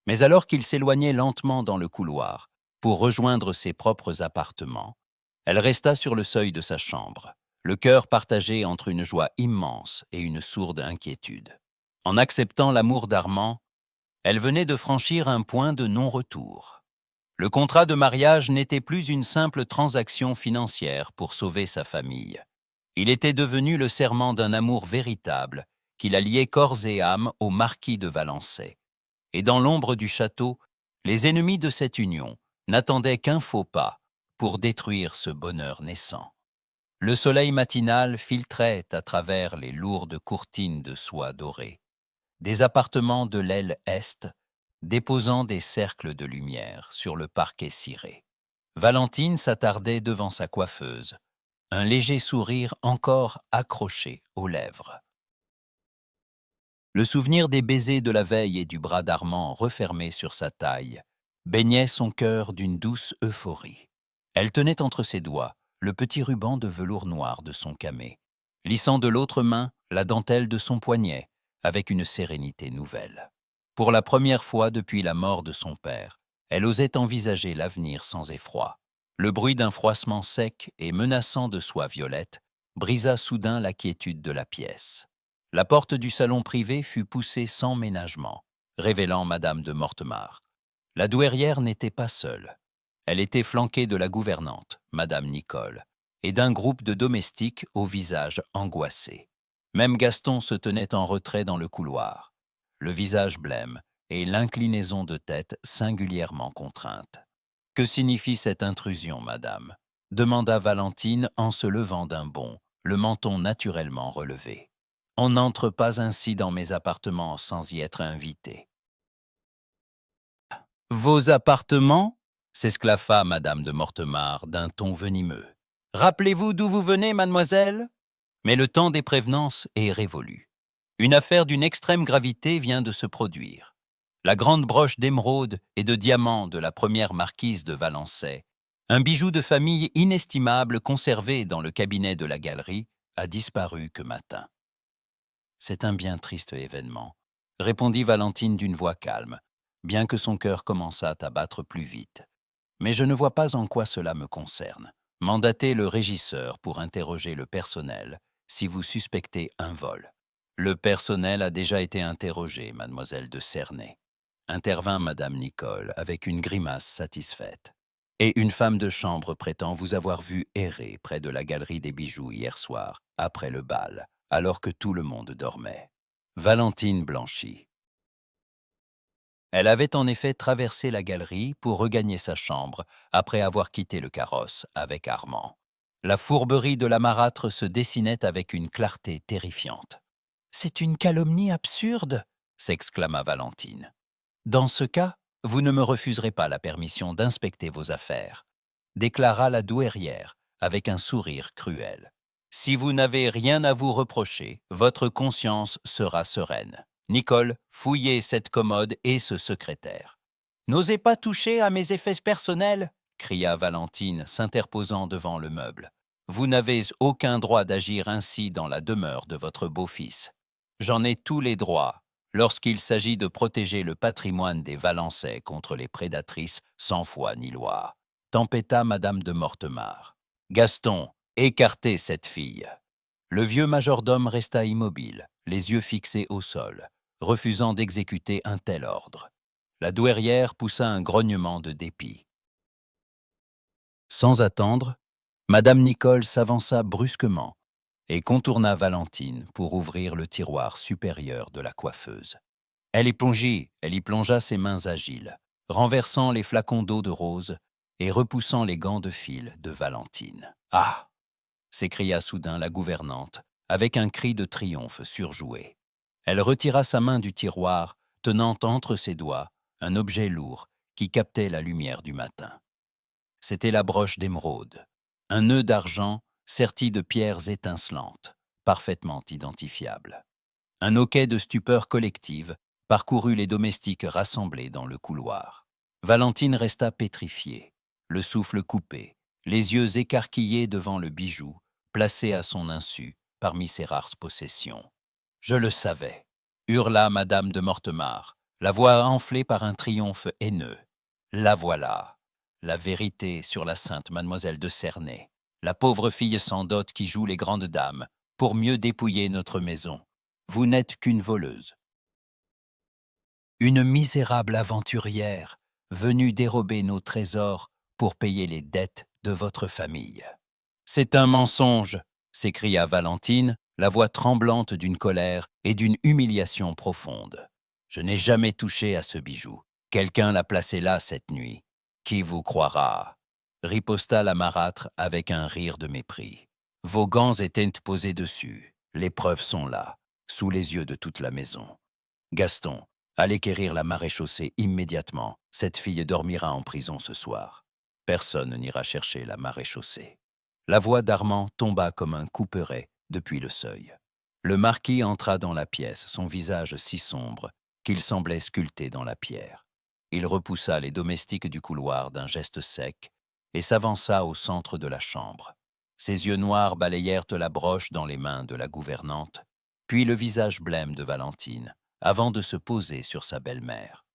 Mais alors qu'il s'éloignait lentement dans le couloir pour rejoindre ses propres appartements, elle resta sur le seuil de sa chambre, le cœur partagé entre une joie immense et une sourde inquiétude. En acceptant l'amour d'Armand, elle venait de franchir un point de non-retour. Le contrat de mariage n'était plus une simple transaction financière pour sauver sa famille. Il était devenu le serment d'un amour véritable qui la liait corps et âme au marquis de Valençay. Et dans l'ombre du château, les ennemis de cette union n'attendaient qu'un faux pas pour détruire ce bonheur naissant. Le soleil matinal filtrait à travers les lourdes courtines de soie dorée. Des appartements de l'aile est, déposant des cercles de lumière sur le parquet ciré. Valentine s'attardait devant sa coiffeuse, un léger sourire encore accroché aux lèvres. Le souvenir des baisers de la veille et du bras d'Armand refermé sur sa taille baignait son cœur d'une douce euphorie. Elle tenait entre ses doigts le petit ruban de velours noir de son camée, lissant de l'autre main la dentelle de son poignet avec une sérénité nouvelle. Pour la première fois depuis la mort de son père, elle osait envisager l'avenir sans effroi. Le bruit d'un froissement sec et menaçant de soie violette brisa soudain la quiétude de la pièce. La porte du salon privé fut poussée sans ménagement, révélant Madame de Mortemart. La douairière n'était pas seule. Elle était flanquée de la gouvernante, Madame Nicole, et d'un groupe de domestiques au visage angoissé. Même Gaston se tenait en retrait dans le couloir, le visage blême et l'inclinaison de tête singulièrement contrainte. « Que signifie cette intrusion, madame ?» demanda Valentine en se levant d'un bond, le menton naturellement relevé. « On n'entre pas ainsi dans mes appartements sans y être invité. »« Vos appartements ?» s'esclaffa Madame de Mortemart d'un ton venimeux. « Rappelez-vous d'où vous venez, mademoiselle ?» Mais le temps des prévenances est révolu. Une affaire d'une extrême gravité vient de se produire. La grande broche d'émeraude et de diamants de la première marquise de Valençay, un bijou de famille inestimable conservé dans le cabinet de la galerie, a disparu que matin. « C'est un bien triste événement, » répondit Valentine d'une voix calme, bien que son cœur commençât à battre plus vite. « Mais je ne vois pas en quoi cela me concerne. Mandatez le régisseur pour interroger le personnel si vous suspectez un vol. » « Le personnel a déjà été interrogé, mademoiselle de Cernay, » intervint Madame Nicole avec une grimace satisfaite. « Et une femme de chambre prétend vous avoir vu errer près de la galerie des bijoux hier soir, après le bal, alors que tout le monde dormait. » Valentine blanchit. Elle avait en effet traversé la galerie pour regagner sa chambre après avoir quitté le carrosse avec Armand. La fourberie de la marâtre se dessinait avec une clarté terrifiante. « C'est une calomnie absurde !» s'exclama Valentine. « Dans ce cas, vous ne me refuserez pas la permission d'inspecter vos affaires, » déclara la douairière avec un sourire cruel. « Si vous n'avez rien à vous reprocher, votre conscience sera sereine. Nicole, fouillez cette commode et ce secrétaire. »« N'osez pas toucher à mes effets personnels !» cria Valentine, s'interposant devant le meuble. « Vous n'avez aucun droit d'agir ainsi dans la demeure de votre beau-fils. J'en ai tous les droits lorsqu'il s'agit de protéger le patrimoine des Valençay contre les prédatrices sans foi ni loi. » Tempêta Madame de Mortemart. « Gaston, écartez cette fille. » Le vieux majordome resta immobile, les yeux fixés au sol, refusant d'exécuter un tel ordre. La douairière poussa un grognement de dépit. Sans attendre, Madame Nicole s'avança brusquement et contourna Valentine pour ouvrir le tiroir supérieur de la coiffeuse. Elle y plongea ses mains agiles, renversant les flacons d'eau de rose et repoussant les gants de fil de Valentine. « Ah !» s'écria soudain la gouvernante, avec un cri de triomphe surjoué. Elle retira sa main du tiroir, tenant entre ses doigts un objet lourd qui captait la lumière du matin. C'était la broche d'émeraude, un nœud d'argent serti de pierres étincelantes, parfaitement identifiables. Un hoquet de stupeur collective parcourut les domestiques rassemblés dans le couloir. Valentine resta pétrifiée, le souffle coupé, les yeux écarquillés devant le bijou, placé à son insu parmi ses rares possessions. « Je le savais !» hurla Madame de Mortemart, la voix enflée par un triomphe haineux. « La voilà, la vérité sur la sainte mademoiselle de Cernay, la pauvre fille sans dot qui joue les grandes dames pour mieux dépouiller notre maison. Vous n'êtes qu'une voleuse. Une misérable aventurière venue dérober nos trésors pour payer les dettes de votre famille. »« C'est un mensonge !» s'écria Valentine, la voix tremblante d'une colère et d'une humiliation profonde. « Je n'ai jamais touché à ce bijou. Quelqu'un l'a placé là cette nuit. Qui vous croira ?» riposta la marâtre avec un rire de mépris. « Vos gants étaient posés dessus. Les preuves sont là, sous les yeux de toute la maison. Gaston, allez quérir la maréchaussée immédiatement. Cette fille dormira en prison ce soir. Personne n'ira chercher la maréchaussée. » La voix d'Armand tomba comme un couperet depuis le seuil. Le marquis entra dans la pièce, son visage si sombre qu'il semblait sculpté dans la pierre. Il repoussa les domestiques du couloir d'un geste sec et s'avança au centre de la chambre. Ses yeux noirs balayèrent la broche dans les mains de la gouvernante, puis le visage blême de Valentine, avant de se poser sur sa belle-mère.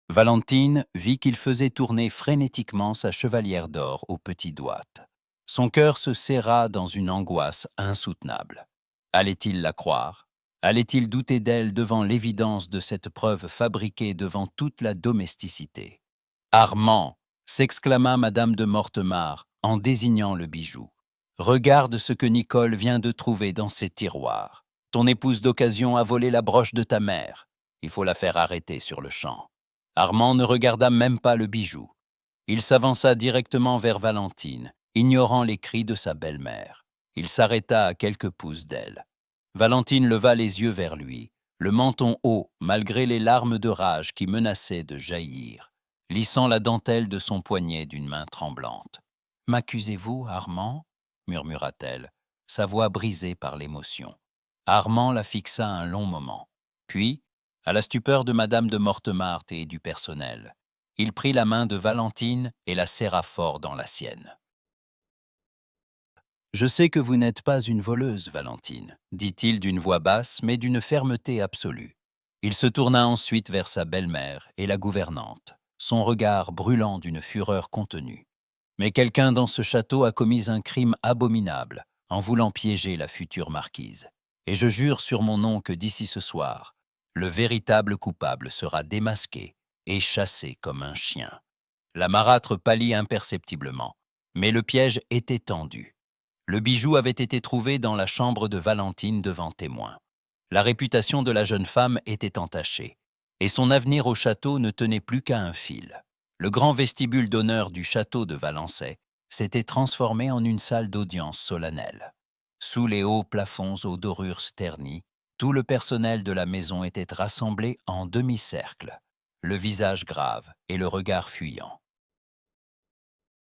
Valentine vit qu'il faisait tourner frénétiquement sa chevalière d'or au petit doigt. Son cœur se serra dans une angoisse insoutenable. Allait-il la croire? Allait-il douter d'elle devant l'évidence de cette preuve fabriquée devant toute la domesticité? Armand, s'exclama Madame de Mortemart en désignant le bijou. Regarde ce que Nicole vient de trouver dans ses tiroirs. Ton épouse d'occasion a volé la broche de ta mère. Il faut la faire arrêter sur le champ. Armand ne regarda même pas le bijou. Il s'avança directement vers Valentine, ignorant les cris de sa belle-mère. Il s'arrêta à quelques pouces d'elle. Valentine leva les yeux vers lui, le menton haut, malgré les larmes de rage qui menaçaient de jaillir, lissant la dentelle de son poignet d'une main tremblante. « M'accusez-vous, Armand » murmura-t-elle, sa voix brisée par l'émotion. Armand la fixa un long moment. Puis, à la stupeur de Madame de Mortemart et du personnel, il prit la main de Valentine et la serra fort dans la sienne. « Je sais que vous n'êtes pas une voleuse, Valentine, dit-il d'une voix basse, mais d'une fermeté absolue. Il se tourna ensuite vers sa belle-mère et la gouvernante, son regard brûlant d'une fureur contenue. Mais quelqu'un dans ce château a commis un crime abominable en voulant piéger la future marquise. Et je jure sur mon nom que d'ici ce soir, le véritable coupable sera démasqué et chassé comme un chien. » La marâtre pâlit imperceptiblement, mais le piège était tendu. Le bijou avait été trouvé dans la chambre de Valentine devant témoins. La réputation de la jeune femme était entachée, et son avenir au château ne tenait plus qu'à un fil. Le grand vestibule d'honneur du château de Valençay s'était transformé en une salle d'audience solennelle. Sous les hauts plafonds aux dorures ternies, tout le personnel de la maison était rassemblé en demi-cercle, le visage grave et le regard fuyant.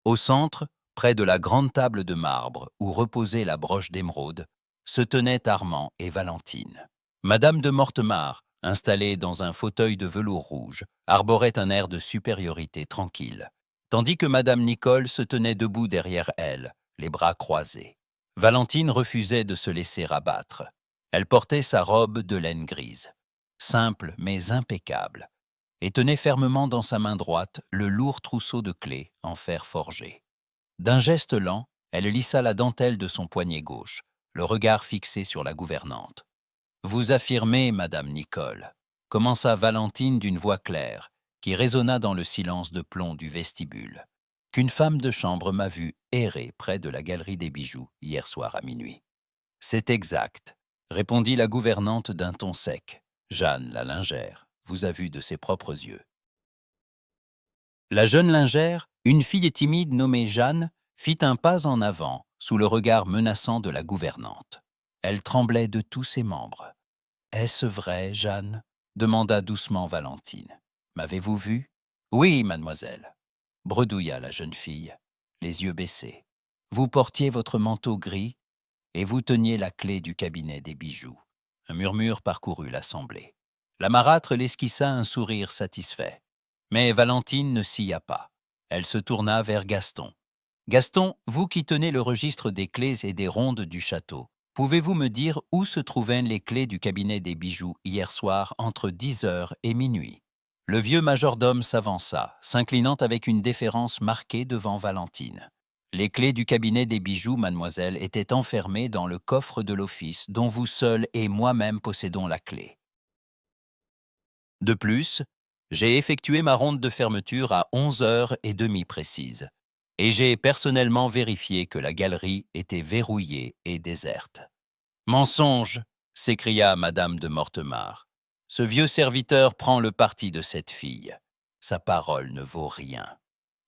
Au centre, près de la grande table de marbre où reposait la broche d'émeraude, se tenaient Armand et Valentine. Madame de Mortemart, installée dans un fauteuil de velours rouge, arborait un air de supériorité tranquille, tandis que Madame Nicole se tenait debout derrière elle, les bras croisés. Valentine refusait de se laisser abattre. Elle portait sa robe de laine grise, simple mais impeccable, et tenait fermement dans sa main droite le lourd trousseau de clés en fer forgé. D'un geste lent, elle lissa la dentelle de son poignet gauche, le regard fixé sur la gouvernante. « Vous affirmez, Madame Nicole » commença Valentine d'une voix claire, qui résonna dans le silence de plomb du vestibule, « qu'une femme de chambre m'a vu errer près de la galerie des bijoux hier soir à minuit. »« C'est exact » répondit la gouvernante d'un ton sec. « Jeanne, la lingère, vous a vu de ses propres yeux. » La jeune lingère, une fille timide nommée Jeanne, fit un pas en avant sous le regard menaçant de la gouvernante. Elle tremblait de tous ses membres. « Est-ce vrai, Jeanne ?» demanda doucement Valentine. « M'avez-vous vu ?»« Oui, mademoiselle. » bredouilla la jeune fille, les yeux baissés. « Vous portiez votre manteau gris et vous teniez la clé du cabinet des bijoux. » Un murmure parcourut l'assemblée. La marâtre l'esquissa un sourire satisfait. Mais Valentine ne sia pas. Elle se tourna vers Gaston. « Gaston, vous qui tenez le registre des clés et des rondes du château, pouvez-vous me dire où se trouvaient les clés du cabinet des bijoux hier soir entre 10 heures et minuit ?» Le vieux majordome s'avança, s'inclinant avec une déférence marquée devant Valentine. « Les clés du cabinet des bijoux, mademoiselle, étaient enfermées dans le coffre de l'office dont vous seule et moi-même possédons la clé. De plus, j'ai effectué ma ronde de fermeture à 11h30 précises, et j'ai personnellement vérifié que la galerie était verrouillée et déserte. »« Mensonge !» s'écria Madame de Mortemart. « Ce vieux serviteur prend le parti de cette fille. Sa parole ne vaut rien. »«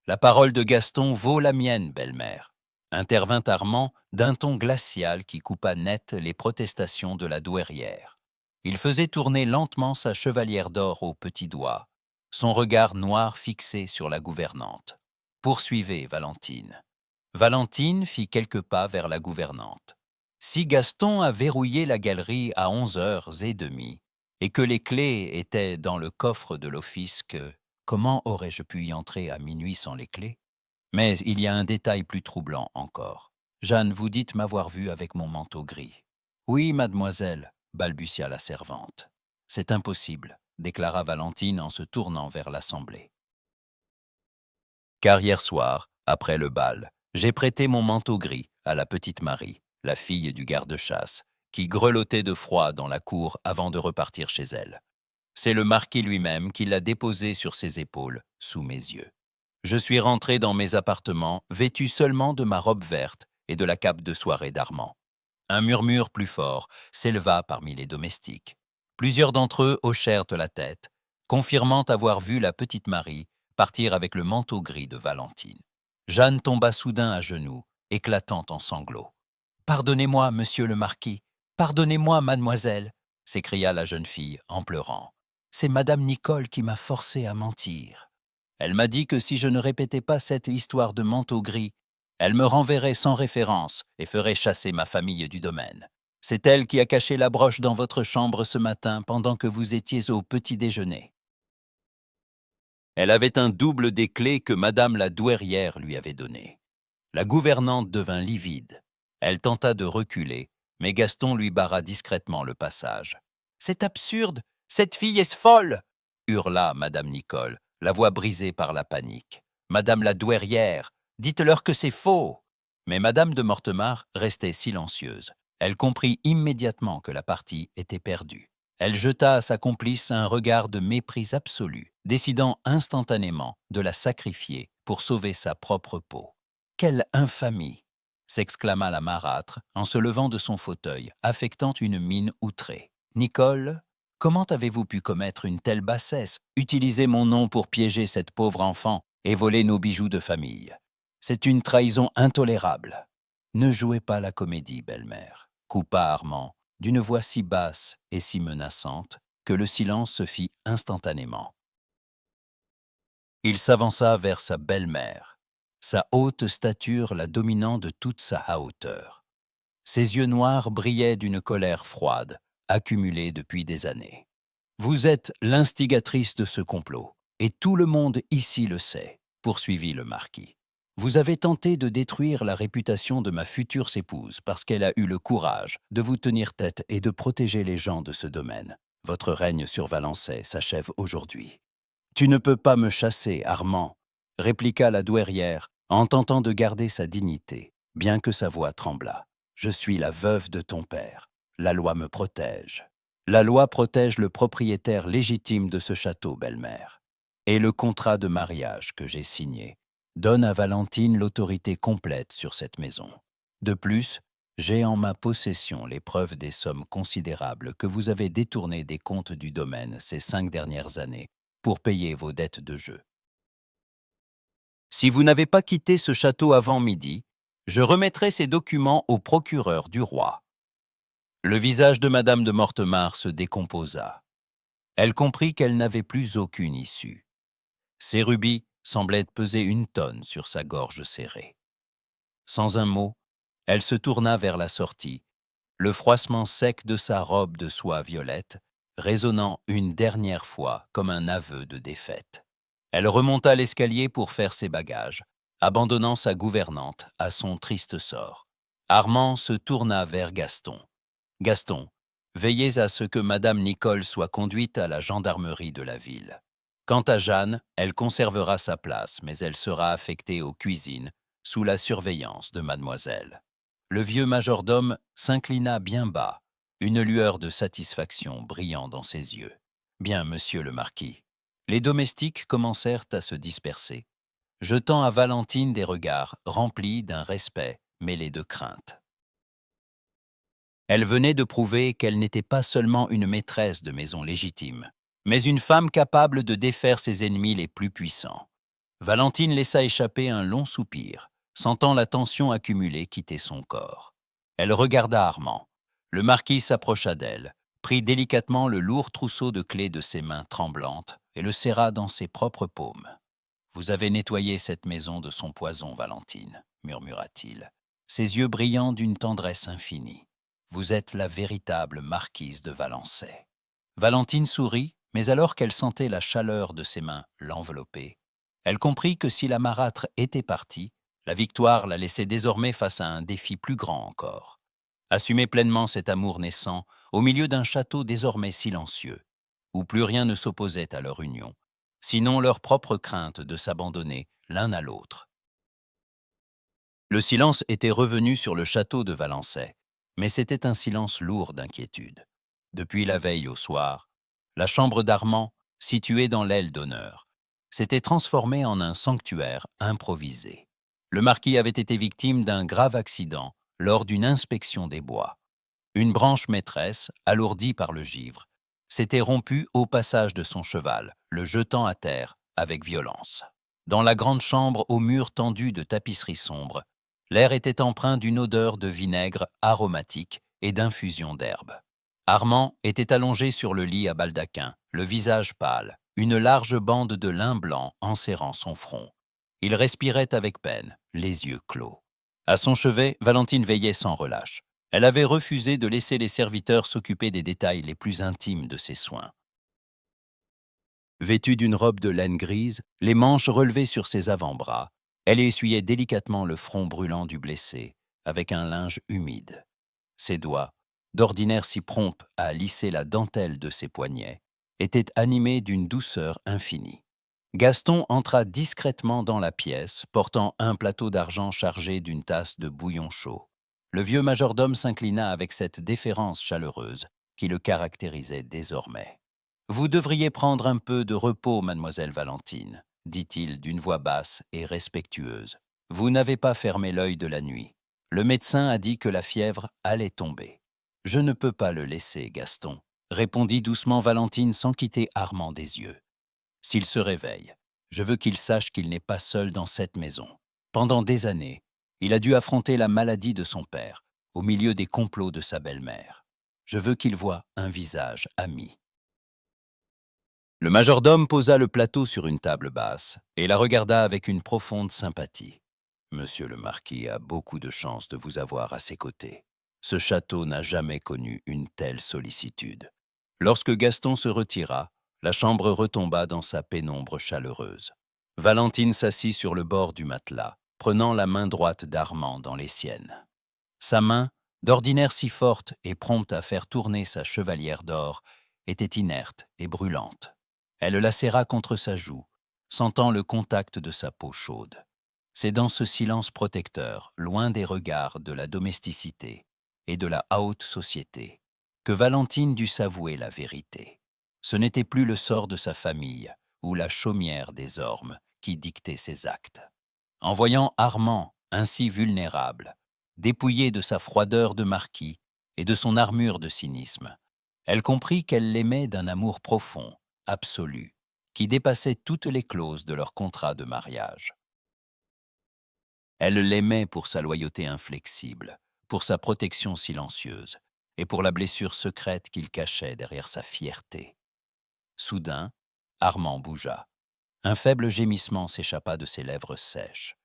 La parole de Gaston vaut la mienne, belle-mère, » intervint Armand d'un ton glacial qui coupa net les protestations de la douairière. Il faisait tourner lentement sa chevalière d'or au petit doigt, son regard noir fixé sur la gouvernante. « Poursuivez, Valentine. » Valentine fit quelques pas vers la gouvernante. Si Gaston a verrouillé la galerie à 11h30 et que les clés étaient dans le coffre de l'office, comment aurais-je pu y entrer à minuit sans les clés? Mais il y a un détail plus troublant encore. Jeanne, vous dites m'avoir vu avec mon manteau gris. Oui, mademoiselle, balbutia la servante. C'est impossible, déclara Valentine en se tournant vers l'assemblée. Car hier soir, après le bal, j'ai prêté mon manteau gris à la petite Marie, la fille du garde-chasse, qui grelottait de froid dans la cour avant de repartir chez elle. C'est le marquis lui-même qui l'a déposé sur ses épaules, sous mes yeux. Je suis rentré dans mes appartements, vêtu seulement de ma robe verte et de la cape de soirée d'Armand. Un murmure plus fort s'éleva parmi les domestiques. Plusieurs d'entre eux hochèrent la tête, confirmant avoir vu la petite Marie partir avec le manteau gris de Valentine. Jeanne tomba soudain à genoux, éclatant en sanglots. « Pardonnez-moi, monsieur le marquis, pardonnez-moi, mademoiselle !» s'écria la jeune fille en pleurant. « C'est madame Nicole qui m'a forcée à mentir. Elle m'a dit que si je ne répétais pas cette histoire de manteau gris, elle me renverrait sans référence et ferait chasser ma famille du domaine. C'est elle qui a caché la broche dans votre chambre ce matin pendant que vous étiez au petit déjeuner. Elle avait un double des clés que madame la douairière lui avait donné. » La gouvernante devint livide. Elle tenta de reculer, mais Gaston lui barra discrètement le passage. « C'est absurde! Cette fille est folle !» hurla madame Nicole, la voix brisée par la panique. « Madame la douairière, dites-leur que c'est faux !» Mais madame de Mortemart restait silencieuse. Elle comprit immédiatement que la partie était perdue. Elle jeta à sa complice un regard de mépris absolu, décidant instantanément de la sacrifier pour sauver sa propre peau. « Quelle infamie !» s'exclama la marâtre en se levant de son fauteuil, affectant une mine outrée. « Nicole, comment avez-vous pu commettre une telle bassesse, utiliser mon nom pour piéger cette pauvre enfant et voler nos bijoux de famille? C'est une trahison intolérable. » « Ne jouez pas la comédie, belle-mère, » coupa Armand, d'une voix si basse et si menaçante que le silence se fit instantanément. Il s'avança vers sa belle-mère, sa haute stature la dominant de toute sa hauteur. Ses yeux noirs brillaient d'une colère froide, accumulée depuis des années. « Vous êtes l'instigatrice de ce complot, et tout le monde ici le sait, » poursuivit le marquis. « Vous avez tenté de détruire la réputation de ma future épouse parce qu'elle a eu le courage de vous tenir tête et de protéger les gens de ce domaine. Votre règne sur Valençay s'achève aujourd'hui. »« Tu ne peux pas me chasser, Armand, » répliqua la douairière en tentant de garder sa dignité, bien que sa voix tremblât. « Je suis la veuve de ton père. La loi me protège. » « La loi protège le propriétaire légitime de ce château, belle-mère. Et le contrat de mariage que j'ai signé donne à Valentine l'autorité complète sur cette maison. De plus, j'ai en ma possession les preuves des sommes considérables que vous avez détournées des comptes du domaine ces 5 dernières années pour payer vos dettes de jeu. Si vous n'avez pas quitté ce château avant midi, je remettrai ces documents au procureur du roi. » Le visage de madame de Mortemart se décomposa. Elle comprit qu'elle n'avait plus aucune issue. Ses rubis semblaient peser 1 tonne sur sa gorge serrée. Sans un mot, elle se tourna vers la sortie, le froissement sec de sa robe de soie violette résonnant une dernière fois comme un aveu de défaite. Elle remonta l'escalier pour faire ses bagages, abandonnant sa gouvernante à son triste sort. Armand se tourna vers Gaston. « Gaston, veillez à ce que madame Nicole soit conduite à la gendarmerie de la ville. Quant à Jeanne, elle conservera sa place, mais elle sera affectée aux cuisines, sous la surveillance de mademoiselle. » Le vieux majordome s'inclina bien bas, une lueur de satisfaction brillant dans ses yeux. « Bien, monsieur le marquis. » Les domestiques commencèrent à se disperser, jetant à Valentine des regards remplis d'un respect mêlé de crainte. Elle venait de prouver qu'elle n'était pas seulement une maîtresse de maison légitime, mais une femme capable de défaire ses ennemis les plus puissants. Valentine laissa échapper un long soupir, sentant la tension accumulée quitter son corps. Elle regarda Armand. Le marquis s'approcha d'elle, prit délicatement le lourd trousseau de clés de ses mains tremblantes et le serra dans ses propres paumes. « Vous avez nettoyé cette maison de son poison, Valentine, murmura-t-il, ses yeux brillants d'une tendresse infinie. Vous êtes la véritable marquise de Valençay. Valentine sourit, mais alors qu'elle sentait la chaleur de ses mains l'envelopper, elle comprit que si la marâtre était partie, la victoire la laissait désormais face à un défi plus grand encore. Assumer pleinement cet amour naissant au milieu d'un château désormais silencieux, où plus rien ne s'opposait à leur union, sinon leur propre crainte de s'abandonner l'un à l'autre. Le silence était revenu sur le château de Valençay, mais c'était un silence lourd d'inquiétude. Depuis la veille au soir, la chambre d'Armand, située dans l'aile d'honneur, s'était transformée en un sanctuaire improvisé. Le marquis avait été victime d'un grave accident lors d'une inspection des bois. Une branche maîtresse, alourdie par le givre, s'était rompue au passage de son cheval, le jetant à terre avec violence. Dans la grande chambre aux murs tendus de tapisserie sombre, l'air était empreint d'une odeur de vinaigre aromatique et d'infusion d'herbes. Armand était allongé sur le lit à baldaquin, le visage pâle, une large bande de lin blanc enserrant son front. Il respirait avec peine, les yeux clos. À son chevet, Valentine veillait sans relâche. Elle avait refusé de laisser les serviteurs s'occuper des détails les plus intimes de ses soins. Vêtue d'une robe de laine grise, les manches relevées sur ses avant-bras, elle essuyait délicatement le front brûlant du blessé, avec un linge humide. Ses doigts, d'ordinaire si prompts à lisser la dentelle de ses poignets, étaient animés d'une douceur infinie. Gaston entra discrètement dans la pièce, portant un plateau d'argent chargé d'une tasse de bouillon chaud. Le vieux majordome s'inclina avec cette déférence chaleureuse qui le caractérisait désormais. « Vous devriez prendre un peu de repos, mademoiselle Valentine, » dit-il d'une voix basse et respectueuse. « Vous n'avez pas fermé l'œil de la nuit. Le médecin a dit que la fièvre allait tomber. »« Je ne peux pas le laisser, Gaston, » répondit doucement Valentine sans quitter Armand des yeux. « S'il se réveille, je veux qu'il sache qu'il n'est pas seul dans cette maison. Pendant des années, il a dû affronter la maladie de son père, au milieu des complots de sa belle-mère. Je veux qu'il voie un visage ami. » Le majordome posa le plateau sur une table basse et la regarda avec une profonde sympathie. « Monsieur le marquis a beaucoup de chance de vous avoir à ses côtés. Ce château n'a jamais connu une telle sollicitude. » Lorsque Gaston se retira, la chambre retomba dans sa pénombre chaleureuse. Valentine s'assit sur le bord du matelas, prenant la main droite d'Armand dans les siennes. Sa main, d'ordinaire si forte et prompte à faire tourner sa chevalière d'or, était inerte et brûlante. Elle la serra contre sa joue, sentant le contact de sa peau chaude. C'est dans ce silence protecteur, loin des regards de la domesticité et de la haute société, que Valentine dut s'avouer la vérité. Ce n'était plus le sort de sa famille ou la chaumière des ormes qui dictait ses actes. En voyant Armand ainsi vulnérable, dépouillé de sa froideur de marquis et de son armure de cynisme, elle comprit qu'elle l'aimait d'un amour profond, absolu, qui dépassait toutes les clauses de leur contrat de mariage. Elle l'aimait pour sa loyauté inflexible, pour sa protection silencieuse et pour la blessure secrète qu'il cachait derrière sa fierté. Soudain, Armand bougea. Un faible gémissement s'échappa de ses lèvres sèches.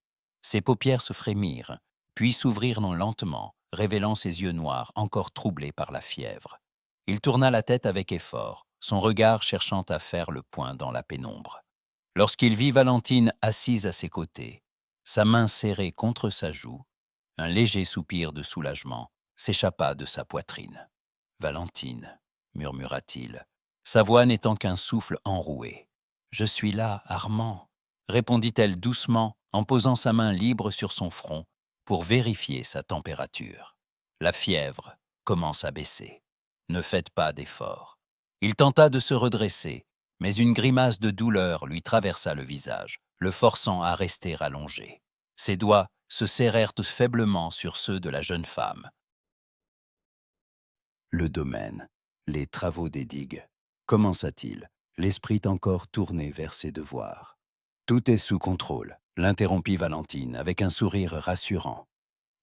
Ses paupières se frémirent, puis s'ouvrirent lentement, révélant ses yeux noirs encore troublés par la fièvre. Il tourna la tête avec effort, son regard cherchant à faire le point dans la pénombre. Lorsqu'il vit Valentine assise à ses côtés, sa main serrée contre sa joue, un léger soupir de soulagement s'échappa de sa poitrine. « Valentine, » murmura-t-il, sa voix n'étant qu'un souffle enroué. « Je suis là, Armand, » répondit-elle doucement en posant sa main libre sur son front pour vérifier sa température. La fièvre commence à baisser. Ne faites pas d'efforts. Il tenta de se redresser, mais une grimace de douleur lui traversa le visage, le forçant à rester allongé. Ses doigts se serrèrent faiblement sur ceux de la jeune femme. Le domaine, les travaux des digues, commença-t-il, l'esprit encore tourné vers ses devoirs. Tout est sous contrôle, l'interrompit Valentine avec un sourire rassurant.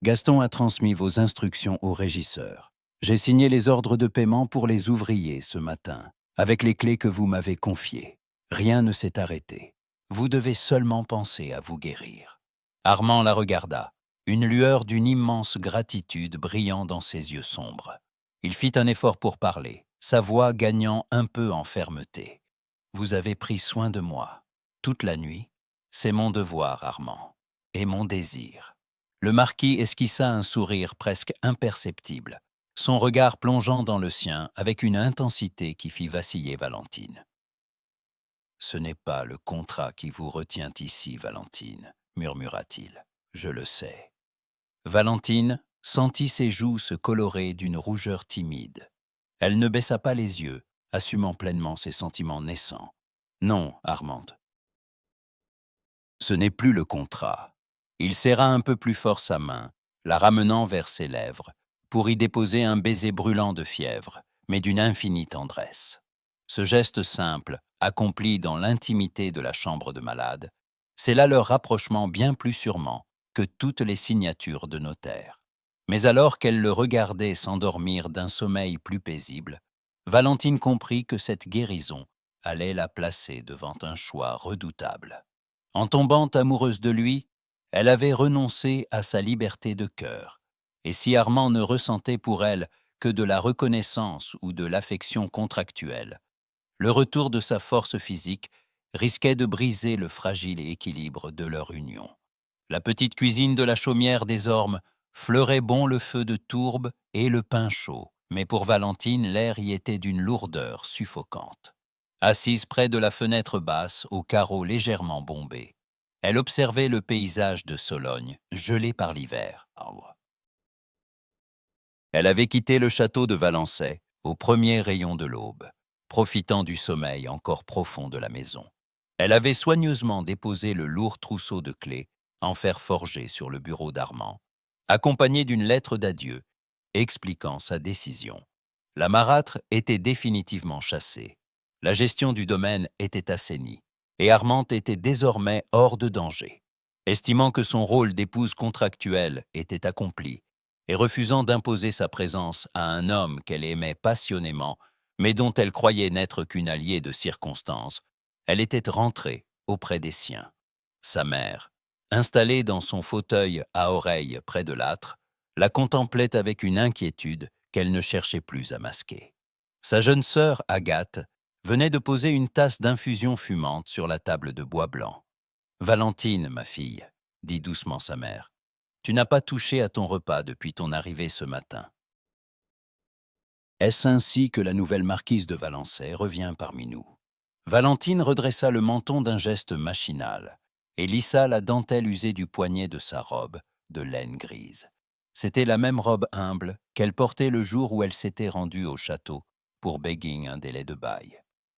Gaston a transmis vos instructions au régisseur. J'ai signé les ordres de paiement pour les ouvriers ce matin, avec les clés que vous m'avez confiées. Rien ne s'est arrêté. Vous devez seulement penser à vous guérir. Armand la regarda. une lueur d'une immense gratitude brillant dans ses yeux sombres. Il fit un effort pour parler, sa voix gagnant un peu en fermeté. « Vous avez pris soin de moi. Toute la nuit, c'est mon devoir, Armand, et mon désir. » Le marquis esquissa un sourire presque imperceptible, son regard plongeant dans le sien avec une intensité qui fit vaciller Valentine. « Ce n'est pas le contrat qui vous retient ici, Valentine, » murmura-t-il. « Je le sais. » Valentine sentit ses joues se colorer d'une rougeur timide. Elle ne baissa pas les yeux, assumant pleinement ses sentiments naissants. « Non, Armande. Ce n'est plus le contrat. » Il serra un peu plus fort sa main, la ramenant vers ses lèvres, pour y déposer un baiser brûlant de fièvre, mais d'une infinie tendresse. Ce geste simple, accompli dans l'intimité de la chambre de malade, c'est là leur rapprochement bien plus sûrement que toutes les signatures de notaire. Mais alors qu'elle le regardait s'endormir d'un sommeil plus paisible, Valentine comprit que cette guérison allait la placer devant un choix redoutable. En tombant amoureuse de lui, elle avait renoncé à sa liberté de cœur, et si Armand ne ressentait pour elle que de la reconnaissance ou de l'affection contractuelle, le retour de sa force physique risquait de briser le fragile équilibre de leur union. La petite cuisine de la chaumière des ormes fleurait bon le feu de tourbe et le pain chaud, mais pour Valentine, l'air y était d'une lourdeur suffocante. Assise près de la fenêtre basse, aux carreaux légèrement bombés, elle observait le paysage de Sologne, gelé par l'hiver. Elle avait quitté le château de Valençay au premier rayon de l'aube, profitant du sommeil encore profond de la maison. Elle avait soigneusement déposé le lourd trousseau de clés en fer forgé sur le bureau d'Armand, accompagné d'une lettre d'adieu expliquant sa décision. La marâtre était définitivement chassée. La gestion du domaine était assainie et Armand était désormais hors de danger. Estimant que son rôle d'épouse contractuelle était accompli et refusant d'imposer sa présence à un homme qu'elle aimait passionnément, mais dont elle croyait n'être qu'une alliée de circonstance, elle était rentrée auprès des siens. Sa mère, installée dans son fauteuil à oreille près de l'âtre, la contemplait avec une inquiétude qu'elle ne cherchait plus à masquer. Sa jeune sœur, Agathe, venait de poser une tasse d'infusion fumante sur la table de bois blanc. « Valentine, ma fille, » dit doucement sa mère, « tu n'as pas touché à ton repas depuis ton arrivée ce matin. » Est-ce ainsi que la nouvelle marquise de Valençay revient parmi nous? Valentine redressa le menton d'un geste machinal et lissa la dentelle usée du poignet de sa robe de laine grise. C'était la même robe humble qu'elle portait le jour où elle s'était rendue au château pour béguiner un délai de bail.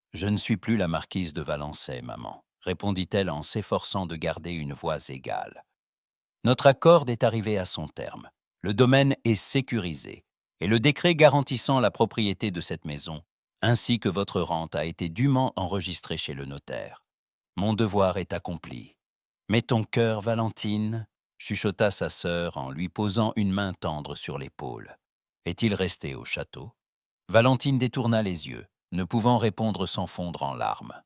« Je ne suis plus la marquise de Valençay, maman, » répondit-elle en s'efforçant de garder une voix égale. « Notre accord est arrivé à son terme. Le domaine est sécurisé et le décret garantissant la propriété de cette maison ainsi que votre rente a été dûment enregistré chez le notaire. Mon devoir est accompli. Mais ton cœur, Valentine, chuchota sa sœur en lui posant une main tendre sur l'épaule. Est-il resté au château? Valentine détourna les yeux, ne pouvant répondre sans fondre en larmes.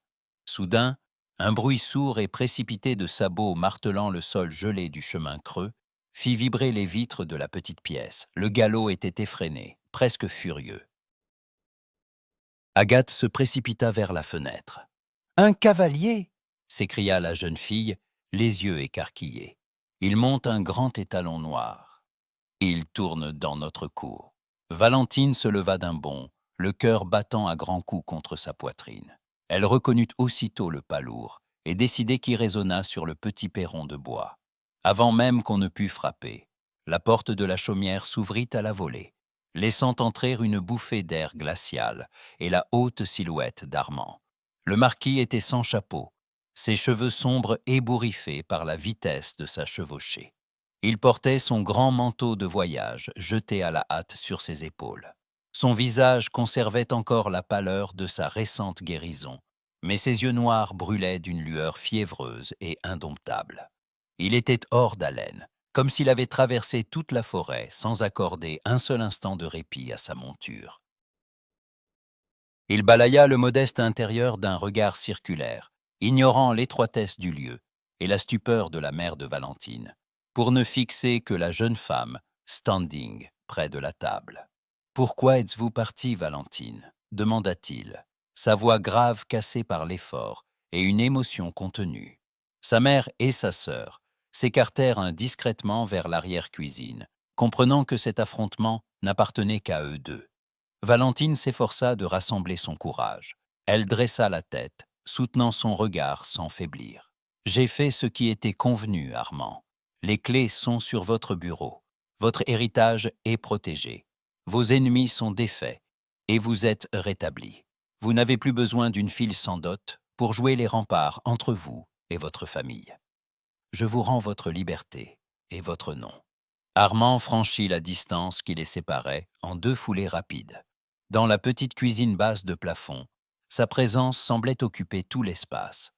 Soudain, un bruit sourd et précipité de sabots martelant le sol gelé du chemin creux fit vibrer les vitres de la petite pièce. Le galop était effréné, presque furieux. Agathe se précipita vers la fenêtre. « Un cavalier !» s'écria la jeune fille, les yeux écarquillés. « Il monte un grand étalon noir. Il tourne dans notre cour. » Valentine se leva d'un bond, le cœur battant à grands coups contre sa poitrine. Elle reconnut aussitôt le pas lourd et décidé qui résonna sur le petit perron de bois. Avant même qu'on ne pût frapper, la porte de la chaumière s'ouvrit à la volée, laissant entrer une bouffée d'air glacial et la haute silhouette d'Armand. Le marquis était sans chapeau, ses cheveux sombres ébouriffés par la vitesse de sa chevauchée. Il portait son grand manteau de voyage jeté à la hâte sur ses épaules. Son visage conservait encore la pâleur de sa récente guérison, mais ses yeux noirs brûlaient d'une lueur fiévreuse et indomptable. Il était hors d'haleine, comme s'il avait traversé toute la forêt sans accorder un seul instant de répit à sa monture. Il balaya le modeste intérieur d'un regard circulaire, ignorant l'étroitesse du lieu et la stupeur de la mère de Valentine. pour ne fixer que la jeune femme, standing, près de la table. « Pourquoi êtes-vous partie, Valentine » demanda-t-il, sa voix grave cassée par l'effort et une émotion contenue. Sa mère et sa sœur s'écartèrent indiscrètement vers l'arrière-cuisine, comprenant que cet affrontement n'appartenait qu'à eux deux. Valentine s'efforça de rassembler son courage. Elle dressa la tête, soutenant son regard sans faiblir. « J'ai fait ce qui était convenu, Armand. Les clés sont sur votre bureau. Votre héritage est protégé. Vos ennemis sont défaits et vous êtes rétablis. Vous n'avez plus besoin d'une file sans dot pour jouer les remparts entre vous et votre famille. Je vous rends votre liberté et votre nom. » Armand franchit la distance qui les séparait en 2 foulées rapides. Dans la petite cuisine basse de plafond, sa présence semblait occuper tout l'espace.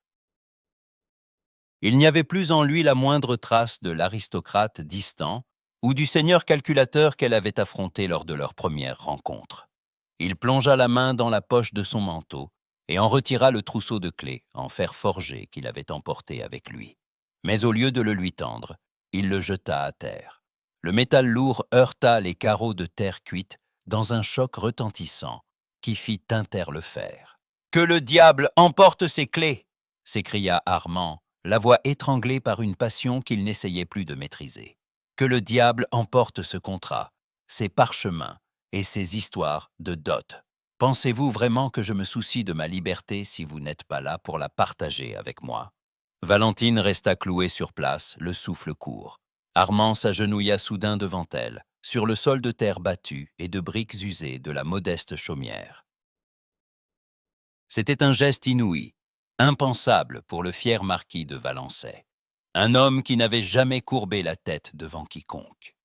Il n'y avait plus en lui la moindre trace de l'aristocrate distant ou du seigneur calculateur qu'elle avait affronté lors de leur première rencontre. Il plongea la main dans la poche de son manteau et en retira le trousseau de clés en fer forgé qu'il avait emporté avec lui. Mais au lieu de le lui tendre, il le jeta à terre. Le métal lourd heurta les carreaux de terre cuite dans un choc retentissant qui fit tinter le fer. « Que le diable emporte ses clés !» s'écria Armand, la voix étranglée par une passion qu'il n'essayait plus de maîtriser. « Que le diable emporte ce contrat, ces parchemins et ces histoires de dot. Pensez-vous vraiment que je me soucie de ma liberté si vous n'êtes pas là pour la partager avec moi ?» Valentine resta clouée sur place, le souffle court. Armand s'agenouilla soudain devant elle, sur le sol de terre battu et de briques usées de la modeste chaumière. C'était un geste inouï, impensable pour le fier marquis de Valençay, un homme qui n'avait jamais courbé la tête devant quiconque.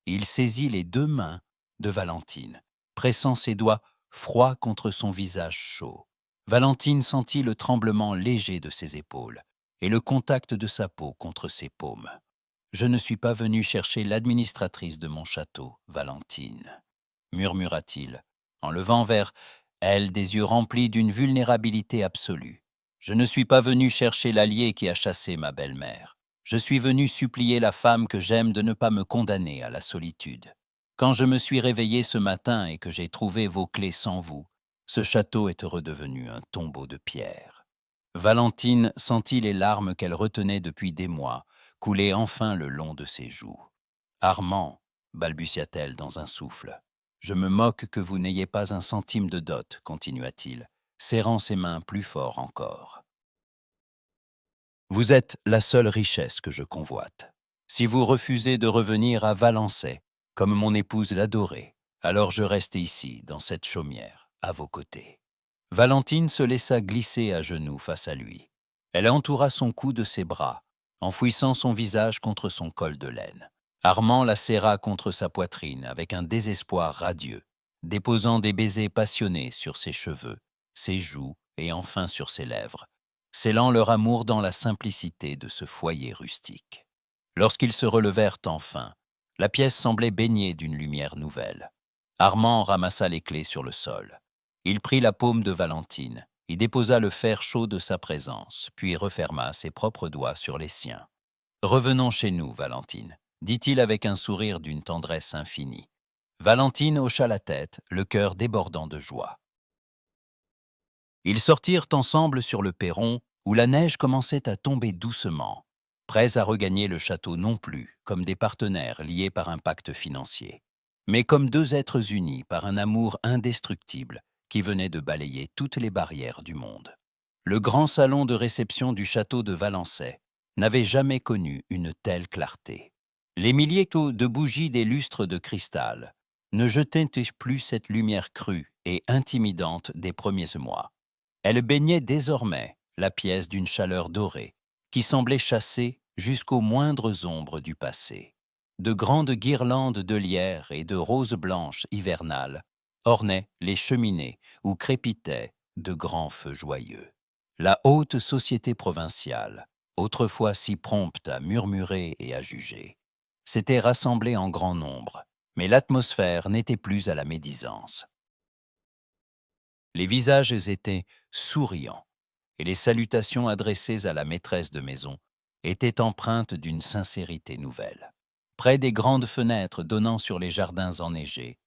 Il saisit les 2 mains de Valentine, pressant ses doigts froids contre son visage chaud. Valentine sentit le tremblement léger de ses épaules et le contact de sa peau contre ses paumes. « Je ne suis pas venu chercher l'administratrice de mon château, Valentine, » murmura-t-il, en levant vers elle des yeux remplis d'une vulnérabilité absolue. « Je ne suis pas venu chercher l'allié qui a chassé ma belle-mère. Je suis venu supplier la femme que j'aime de ne pas me condamner à la solitude. Quand je me suis réveillé ce matin et que j'ai trouvé vos clés sans vous, ce château est redevenu un tombeau de pierre. » Valentine sentit les larmes qu'elle retenait depuis des mois couler enfin le long de ses joues. « Armand, balbutia-t-elle dans un souffle, je me moque que vous n'ayez pas un centime de dot, continua-t-il, serrant ses mains plus fort encore. Vous êtes la seule richesse que je convoite. Si vous refusez de revenir à Valençay, comme mon épouse l'adorait, alors je reste ici, dans cette chaumière, à vos côtés. » Valentine se laissa glisser à genoux face à lui. Elle entoura son cou de ses bras, enfouissant son visage contre son col de laine. Armand la serra contre sa poitrine avec un désespoir radieux, déposant des baisers passionnés sur ses cheveux, ses joues et enfin sur ses lèvres, scellant leur amour dans la simplicité de ce foyer rustique. Lorsqu'ils se relevèrent enfin, la pièce semblait baignée d'une lumière nouvelle. Armand ramassa les clés sur le sol. Il prit la paume de Valentine, y déposa le fer chaud de sa présence, puis referma ses propres doigts sur les siens. « Revenons chez nous, Valentine, » dit-il avec un sourire d'une tendresse infinie. Valentine hocha la tête, le cœur débordant de joie. Ils sortirent ensemble sur le perron où la neige commençait à tomber doucement, prêts à regagner le château non plus comme des partenaires liés par un pacte financier, mais comme 2 êtres unis par un amour indestructible qui venait de balayer toutes les barrières du monde. Le grand salon de réception du château de Valençay n'avait jamais connu une telle clarté. Les milliers de bougies des lustres de cristal ne jetaient plus cette lumière crue et intimidante des premiers mois. Elle baignait désormais la pièce d'une chaleur dorée qui semblait chasser jusqu'aux moindres ombres du passé. De grandes guirlandes de lierre et de roses blanches hivernales ornaient les cheminées où crépitaient de grands feux joyeux. La haute société provinciale, autrefois si prompte à murmurer et à juger, s'était rassemblée en grand nombre, mais l'atmosphère n'était plus à la médisance. Les visages étaient souriants, et les salutations adressées à la maîtresse de maison était empreinte d'une sincérité nouvelle. Près des grandes fenêtres donnant sur les jardins enneigés,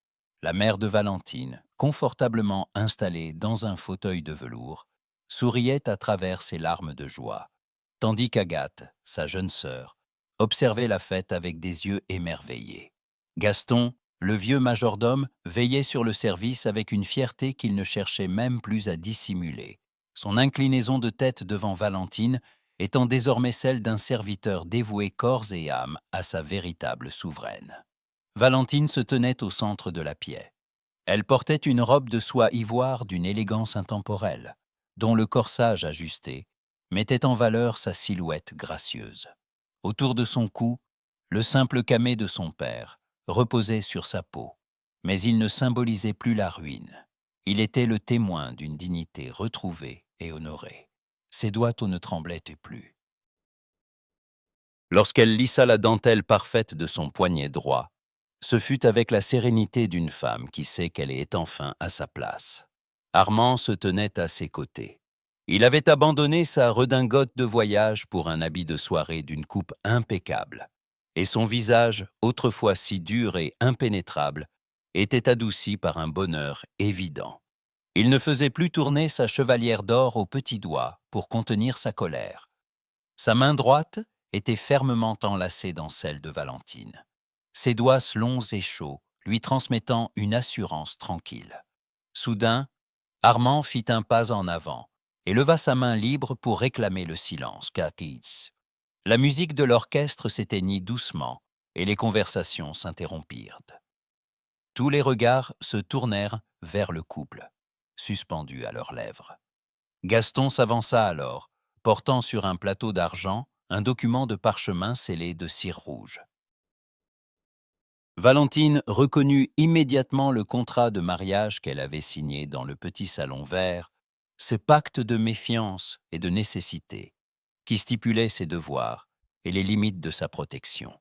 la mère de Valentine, confortablement installée dans un fauteuil de velours, souriait à travers ses larmes de joie, tandis qu'Agathe, sa jeune sœur, observait la fête avec des yeux émerveillés. Gaston, le vieux majordome, veillait sur le service avec une fierté qu'il ne cherchait même plus à dissimuler, son inclinaison de tête devant Valentine étant désormais celle d'un serviteur dévoué corps et âme à sa véritable souveraine. Valentine se tenait au centre de la pièce. Elle portait une robe de soie ivoire d'une élégance intemporelle, dont le corsage ajusté mettait en valeur sa silhouette gracieuse. Autour de son cou, le simple camée de son père reposait sur sa peau, mais il ne symbolisait plus la ruine. Il était le témoin d'une dignité retrouvée et honorée. Ses doigts ne tremblaient plus. Lorsqu'elle lissa la dentelle parfaite de son poignet droit, ce fut avec la sérénité d'une femme qui sait qu'elle est enfin à sa place. Armand se tenait à ses côtés. Il avait abandonné sa redingote de voyage pour un habit de soirée d'une coupe impeccable, et son visage, autrefois si dur et impénétrable, était adouci par un bonheur évident. Il ne faisait plus tourner sa chevalière d'or au petit doigt pour contenir sa colère. Sa main droite était fermement enlacée dans celle de Valentine, ses doigts longs et chauds lui transmettant une assurance tranquille. Soudain, Armand fit un pas en avant et leva sa main libre pour réclamer le silence. La musique de l'orchestre s'éteignit doucement et les conversations s'interrompirent. Tous les regards se tournèrent vers le couple, suspendu à leurs lèvres. Gaston s'avança alors, portant sur un plateau d'argent un document de parchemin scellé de cire rouge. Valentine reconnut immédiatement le contrat de mariage qu'elle avait signé dans le petit salon vert, ce pacte de méfiance et de nécessité, qui stipulait ses devoirs et les limites de sa protection.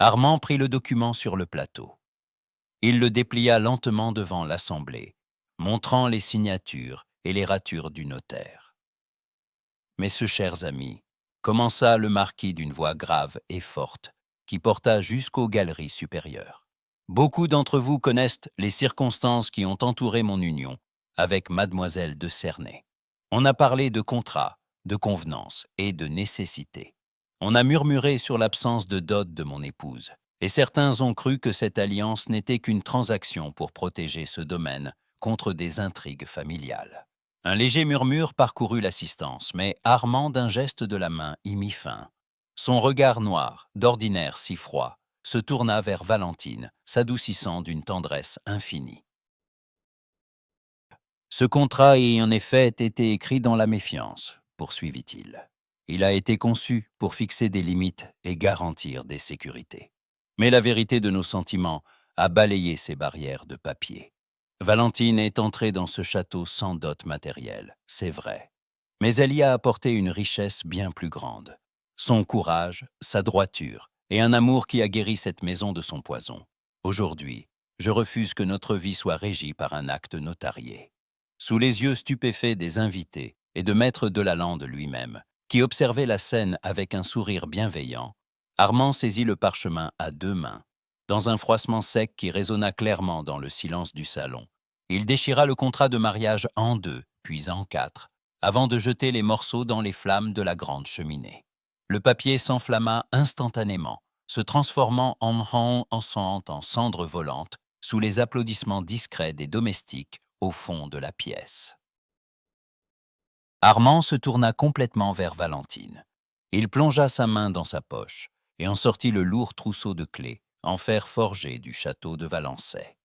Armand prit le document sur le plateau. Il le déplia lentement devant l'assemblée, montrant les signatures et les ratures du notaire. « Messieurs chers amis, » commença le marquis d'une voix grave et forte, qui porta jusqu'aux galeries supérieures. Beaucoup d'entre vous connaissent les circonstances qui ont entouré mon union avec mademoiselle de Cernay. On a parlé de contrat, de convenance et de nécessité. On a murmuré sur l'absence de dot de mon épouse, et certains ont cru que cette alliance n'était qu'une transaction pour protéger ce domaine contre des intrigues familiales. Un léger murmure parcourut l'assistance, mais Armand d'un geste de la main y mit fin. Son regard noir, d'ordinaire si froid, se tourna vers Valentine, s'adoucissant d'une tendresse infinie. Ce contrat a en effet été écrit dans la méfiance, poursuivit-il. Il a été conçu pour fixer des limites et garantir des sécurités. Mais la vérité de nos sentiments a balayé ces barrières de papier. Valentine est entrée dans ce château sans dot matérielle, c'est vrai. Mais elle y a apporté une richesse bien plus grande. Son courage, sa droiture et un amour qui a guéri cette maison de son poison. Aujourd'hui, je refuse que notre vie soit régie par un acte notarié. Sous les yeux stupéfaits des invités et de maître Delalande lui-même, qui observait la scène avec un sourire bienveillant, Armand saisit le parchemin à deux mains. Dans un froissement sec qui résonna clairement dans le silence du salon, il déchira le contrat de mariage en deux, puis en quatre, avant de jeter les morceaux dans les flammes de la grande cheminée. Le papier s'enflamma instantanément, se transformant en cendres volantes sous les applaudissements discrets des domestiques au fond de la pièce. Armand se tourna complètement vers Valentine. Il plongea sa main dans sa poche et en sortit le lourd trousseau de clés en fer forgé du château de Valençay.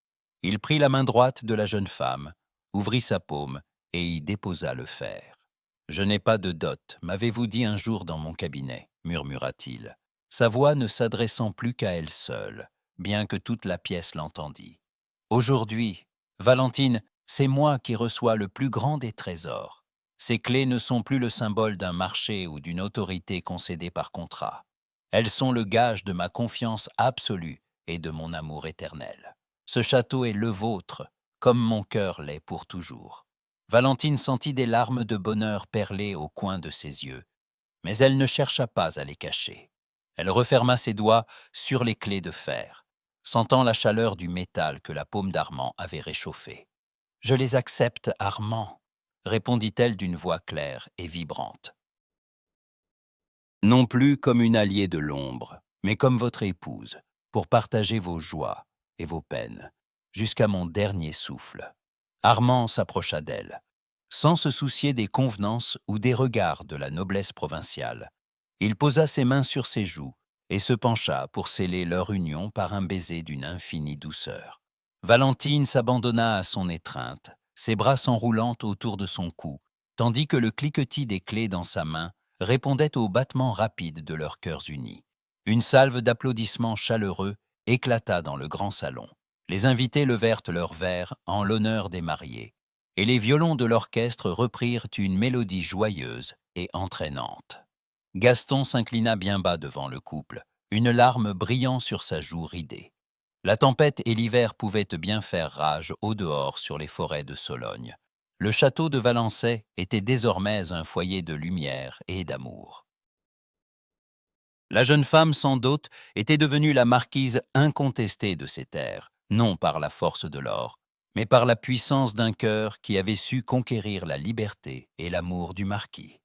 Il prit la main droite de la jeune femme, ouvrit sa paume et y déposa le fer. « Je n'ai pas de dot, m'avez-vous dit un jour dans mon cabinet, » murmura-t-il, sa voix ne s'adressant plus qu'à elle seule, bien que toute la pièce l'entendît. « Aujourd'hui, Valentine, c'est moi qui reçois le plus grand des trésors. Ces clés ne sont plus le symbole d'un marché ou d'une autorité concédée par contrat. Elles sont le gage de ma confiance absolue et de mon amour éternel. Ce château est le vôtre, comme mon cœur l'est pour toujours. » Valentine sentit des larmes de bonheur perler au coin de ses yeux, mais elle ne chercha pas à les cacher. Elle referma ses doigts sur les clés de fer, sentant la chaleur du métal que la paume d'Armand avait réchauffé. « Je les accepte, Armand, » répondit-elle d'une voix claire et vibrante. « Non plus comme une alliée de l'ombre, mais comme votre épouse, pour partager vos joies et vos peines, jusqu'à mon dernier souffle. » Armand s'approcha d'elle, sans se soucier des convenances ou des regards de la noblesse provinciale. Il posa ses mains sur ses joues et se pencha pour sceller leur union par un baiser d'une infinie douceur. Valentine s'abandonna à son étreinte, ses bras s'enroulant autour de son cou, tandis que le cliquetis des clés dans sa main répondait aux battements rapides de leurs cœurs unis. Une salve d'applaudissements chaleureux éclata dans le grand salon. Les invités levèrent leurs verres en l'honneur des mariés, et les violons de l'orchestre reprirent une mélodie joyeuse et entraînante. Gaston s'inclina bien bas devant le couple, une larme brillant sur sa joue ridée. La tempête et l'hiver pouvaient bien faire rage au-dehors sur les forêts de Sologne. Le château de Valençay était désormais un foyer de lumière et d'amour. La jeune femme sans dot était devenue la marquise incontestée de ces terres, non par la force de l'or, mais par la puissance d'un cœur qui avait su conquérir la liberté et l'amour du marquis.